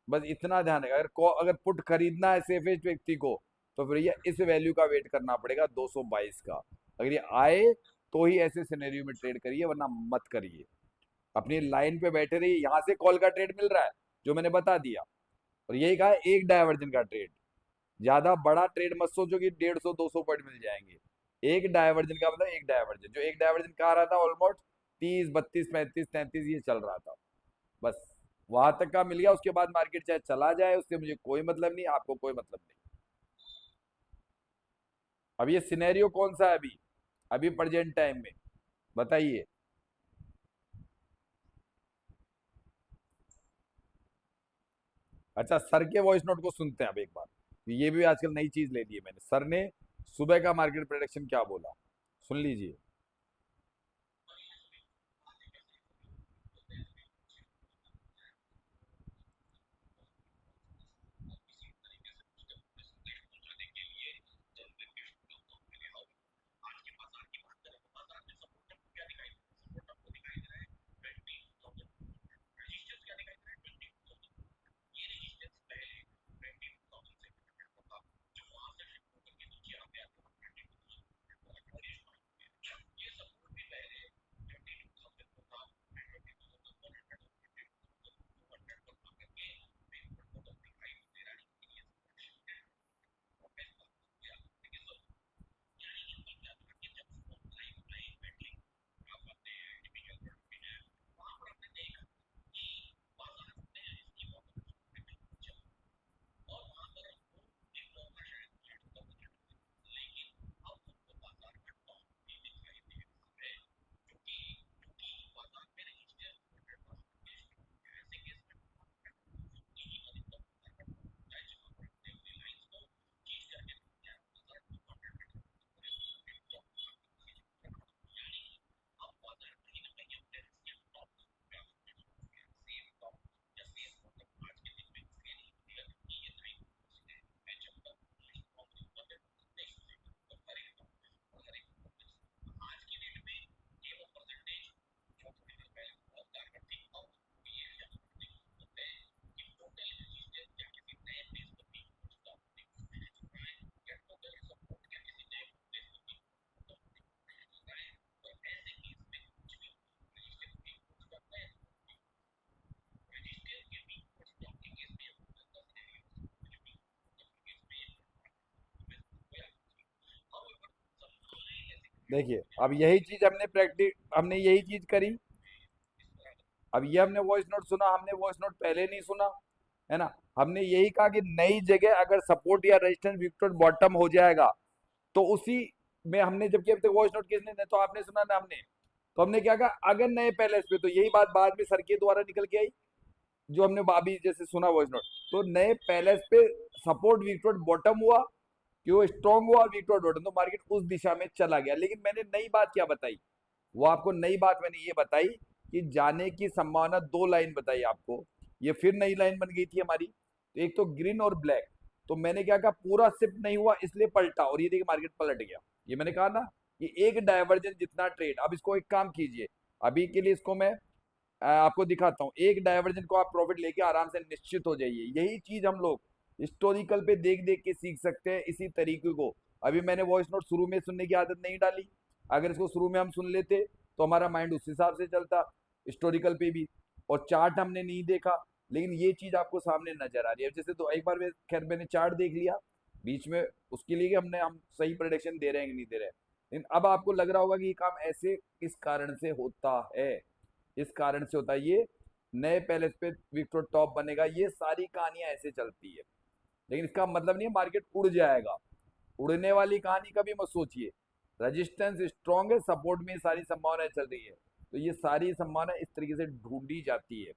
बस इतना ध्यान रखा, अगर पुट खरीदना है सेफेस्ट व्यक्ति को, तो फिर ये इस वैल्यू का वेट करना पड़ेगा, 222 का। अगर ये आए तो ही ऐसे सिनेरियो में ट्रेड करिए, वरना मत करिए। अपनी लाइन पे बैठे रहिए, यहां से कॉल का ट्रेड मिल रहा है जो मैंने बता दिया, और यही कहा है, एक डायवर्जन का ट्रेड। ज्यादा बड़ा ट्रेड मत सोचो कि 150-200 पॉइंट मिल जाएंगे। एक डायवर्जन का मतलब एक डायवर्जन, जो एक डायवर्जन कहा रहा था ऑलमोस्ट 30, 32, 35, 33 ये चल रहा था। बस वहां तक का मिल गया, उसके बाद मार्केट चाहे चला जाए, उससे मुझे कोई मतलब नहीं, आपको कोई मतलब नहीं। अब ये सिनेरियो कौन सा है अभी, अभी प्रेजेंट टाइम में, बताइए। अच्छा, सर के वॉइस नोट को सुनते हैं अब एक बार। ये भी आजकल नई चीज ले ली है मैंने, सर ने सुबह का मार्केट प्रेडिक्शन क्या बोला, सुन लीजिए। देखिए, अब यही चीज हमने यही चीज करी। अब ये हमने वॉइस नोट सुना, हमने वॉइस नोट पहले नहीं सुना, है ना। हमने यही कहा कि नई जगह अगर सपोर्ट या रेजिस्टेंस विक्टोर बॉटम हो जाएगा, तो उसी में हमने, जबकि अभी तक वॉइस नोट किसने ने, तो आपने सुना ना हमने, तो हमने क्या कहा, अगर नए पैलेस पे, तो यही बात बाद में सर के द्वारा निकल के आई, जो हमने अभी जैसे सुना वॉइस नोट, तो नए पैलेस पे सपोर्ट विक्टोर बॉटम हुआ, कि वो स्ट्रॉन्ग हुआ विक्टोर बॉटम, तो मार्केट उस दिशा में चला गया। लेकिन मैंने नई बात क्या बताई, वो आपको नई बात मैंने ये बताई कि जाने की संभावना, दो लाइन बताई आपको, ये फिर नई लाइन बन गई थी हमारी, तो एक तो ग्रीन और ब्लैक। तो मैंने क्या कहा, पूरा शिफ्ट नहीं हुआ इसलिए पलटा, और ये देखिए मार्केट पलट गया। ये मैंने कहा ना कि एक डायवर्जन जितना ट्रेड, अब इसको एक काम कीजिए, अभी के लिए इसको मैं आपको दिखाता हूँ, एक डायवर्जन को आप प्रॉफिट लेके आराम से निश्चित हो जाइए। यही चीज हम लोग हिस्टोरिकल पे देख देख के सीख सकते हैं इसी तरीके को। अभी मैंने वॉइस नोट शुरू में सुनने की आदत नहीं डाली, अगर इसको शुरू में हम सुन लेते तो हमारा माइंड उस हिसाब से चलता हिस्टोरिकल पे भी। और चार्ट हमने नहीं देखा, लेकिन ये चीज आपको सामने नजर आ रही है। जैसे तो एक बार खैर मैंने चार्ट देख लिया बीच में, उसके लिए कि हम सही प्रोडिक्शन दे रहे हैं कि नहीं दे रहे हैं, लेकिन अब आपको लग रहा होगा कि ये काम ऐसे इस कारण से होता है, इस कारण से होता है, ये नए पैलेस पे विक्टोर टॉप बनेगा, ये सारी कहानियां ऐसे चलती है। लेकिन इसका मतलब नहीं है मार्केट उड़ जाएगा, उड़ने वाली कहानी कभी मत सोचिए। रेजिस्टेंस स्ट्रांग है, सपोर्ट में ये सारी संभावनाएं चल रही है, तो ये सारी संभावनाएं इस तरीके से ढूंढी जाती है।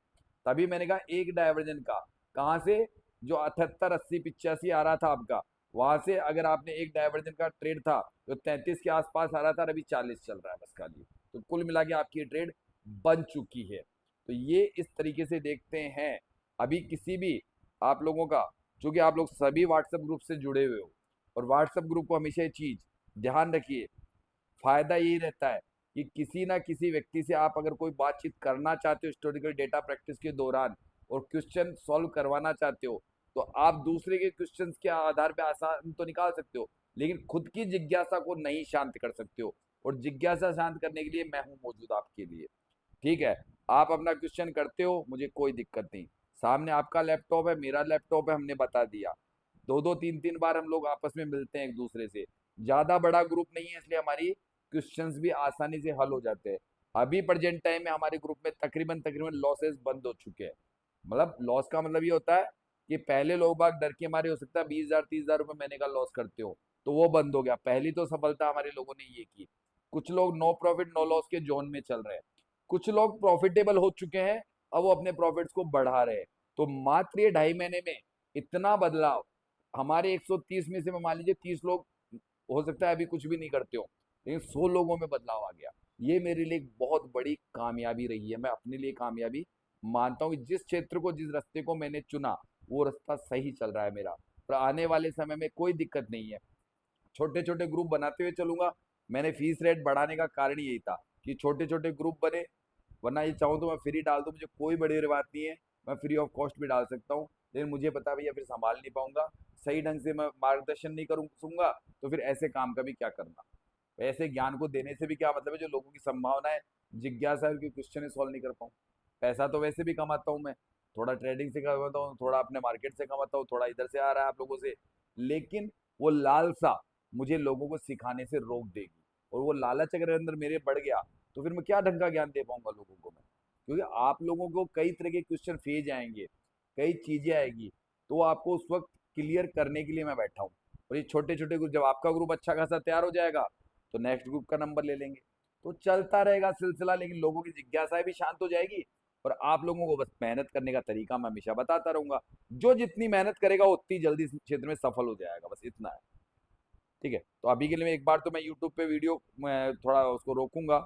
तभी मैंने कहा एक डाइवर्जन का, कहाँ से, जो 78 80 85 आ रहा था आपका, वहां से अगर आपने एक डाइवर्जन का ट्रेड था जो 33 के आसपास आ रहा था और अभी 40 चल रहा है बस खाली, तो कुल मिला के आपकी ट्रेड बन चुकी है। तो ये इस तरीके से देखते हैं। अभी किसी भी आप लोगों का, चूंकि आप लोग सभी व्हाट्सएप ग्रुप से जुड़े हुए हो, और व्हाट्सएप ग्रुप को हमेशा ये चीज ध्यान रखिए, फायदा यही रहता है कि किसी ना किसी व्यक्ति से आप अगर कोई बातचीत करना चाहते हो हिस्टोरिकल डेटा प्रैक्टिस के दौरान और क्वेश्चन सॉल्व करवाना चाहते हो, तो आप दूसरे के क्वेश्चंस के आधार पे आसान तो निकाल सकते हो, लेकिन खुद की जिज्ञासा को नहीं शांत कर सकते हो। और जिज्ञासा शांत करने के लिए मैं हूं मौजूद आपके लिए। ठीक है, आप अपना क्वेश्चन करते हो, मुझे कोई दिक्कत नहीं। सामने आपका लैपटॉप है, मेरा लैपटॉप है, हमने बता दिया। दो दो तीन तीन बार हम लोग आपस में मिलते हैं एक दूसरे से। ज्यादा बड़ा ग्रुप नहीं है, इसलिए हमारी क्वेश्चंस भी आसानी से हल हो जाते हैं। अभी प्रेजेंट टाइम में हमारे ग्रुप में तकरीबन तकरीबन लॉसेस बंद हो चुके हैं। मतलब लॉस का मतलब ये होता है कि पहले लोग बाग डर के मारे हो सकता है 20,000 30,000 रुपए महीने का लॉस करते हो, तो वो बंद हो गया। पहली तो सफलता हमारे लोगों ने ये की। कुछ लोग नो प्रॉफिट नो लॉस के जोन में चल रहे हैं, कुछ लोग प्रॉफिटेबल हो चुके हैं, अब वो अपने प्रॉफिट्स को बढ़ा रहे हैं। तो मात्र ये 2.5 महीने में इतना बदलाव, हमारे 130 में से मान लीजिए 30 लोग हो सकता है अभी कुछ भी नहीं करते हो, लेकिन 100 लोगों में बदलाव आ गया। ये मेरे लिए एक बहुत बड़ी कामयाबी रही है, मैं अपने लिए कामयाबी मानता हूँ कि जिस क्षेत्र को जिस रास्ते को मैंने चुना वो रास्ता सही चल रहा है मेरा, और आने वाले समय में कोई दिक्कत नहीं है। छोटे छोटे ग्रुप बनाते हुए चलूंगा। मैंने फीस रेट बढ़ाने का कारण यही था कि छोटे छोटे ग्रुप बने, वरना ये चाहूँ तो मैं फ्री डाल दूँ, मुझे कोई बड़ी बात नहीं है, मैं फ्री ऑफ कॉस्ट भी डाल सकता हूँ। लेकिन मुझे पता है भैया फिर संभाल नहीं पाऊंगा, सही ढंग से मैं मार्गदर्शन नहीं करूँगा, तो फिर ऐसे काम का भी क्या करना। ऐसे ज्ञान को देने से भी क्या मतलब है, जो लोगों की संभावना है, जिज्ञासा है, उनकी क्वेश्चन सॉल्व नहीं कर पाऊँ। पैसा तो वैसे भी कमाता हूँ मैं, थोड़ा ट्रेडिंग से कमाता हूँ, थोड़ा अपने मार्केट से कमाता हूँ, थोड़ा इधर से आ रहा है आप लोगों से, लेकिन वो लालसा मुझे लोगों को सिखाने से रोक देगी। और वो लालच अगर अंदर मेरे बढ़ गया तो फिर मैं क्या ढंग का ज्ञान दे पाऊंगा लोगों को मैं, क्योंकि आप लोगों को कई तरह के क्वेश्चन फेज आएंगे, कई चीजें आएगी, तो आपको उस वक्त क्लियर करने के लिए मैं बैठा हूँ। और ये छोटे छोटे ग्रुप, जब आपका ग्रुप अच्छा खासा तैयार हो जाएगा तो नेक्स्ट ग्रुप का नंबर ले लेंगे, तो चलता रहेगा सिलसिला। लेकिन लोगों की जिज्ञासाएं भी शांत हो जाएगी, और आप लोगों को बस मेहनत करने का तरीका मैं हमेशा बताता रहूंगा। जो जितनी मेहनत करेगा उतनी जल्दी इस क्षेत्र में सफल हो जाएगा, बस इतना है। ठीक है, तो अभी के लिए मैं एक बार तो मैं यूट्यूब पे वीडियो मैं थोड़ा उसको रोकूंगा,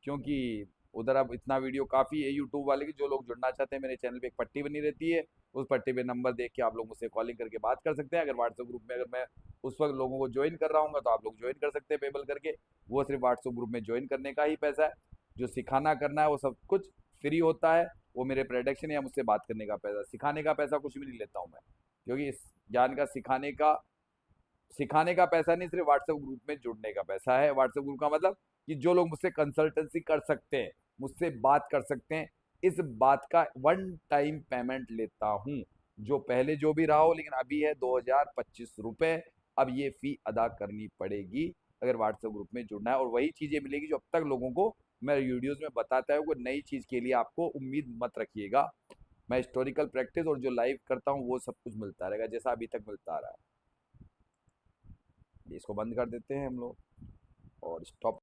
क्योंकि उधर अब इतना वीडियो काफ़ी है यूट्यूब वाले की। जो लोग जुड़ना चाहते हैं मेरे चैनल पे एक पट्टी बनी रहती है, उस पट्टी पे नंबर देख के आप लोग मुझसे कॉलिंग करके बात कर सकते हैं। अगर व्हाट्सएप ग्रुप में अगर मैं उस वक्त लोगों को ज्वाइन कर रहा हूँ तो आप लोग ज्वाइन कर सकते हैं पेबल करके। वो सिर्फ व्हाट्सएप ग्रुप में ज्वाइन करने का ही पैसा है, जो सिखाना करना है वो सब कुछ फ्री होता है। वो मेरे प्रोडक्शन या मुझसे बात करने का पैसा, सिखाने का पैसा कुछ भी नहीं लेता हूँ मैं, क्योंकि इस ज्ञान का सिखाने का पैसा नहीं, सिर्फ व्हाट्सएप ग्रुप में जुड़ने का पैसा है। व्हाट्सएप ग्रुप का मतलब कि जो लोग मुझसे कंसल्टेंसी कर सकते हैं, मुझसे बात कर सकते हैं, इस बात का वन टाइम पेमेंट लेता हूँ। जो पहले जो भी रहा हो, लेकिन अभी है 2025 रुपए, अब ये फी अदा करनी पड़ेगी अगर व्हाट्सएप ग्रुप में जुड़ना है। और वही चीजें मिलेगी जो अब तक लोगों को मैं वीडियोस में बताता हूँ। कोई नई चीज के लिए आपको उम्मीद मत रखिएगा। मैं हिस्टोरिकल प्रैक्टिस और जो लाइव करता हूँ वो सब कुछ मिलता रहेगा जैसा अभी तक मिलता आ रहा है। इसको बंद कर देते हैं हम लोग और स्टॉप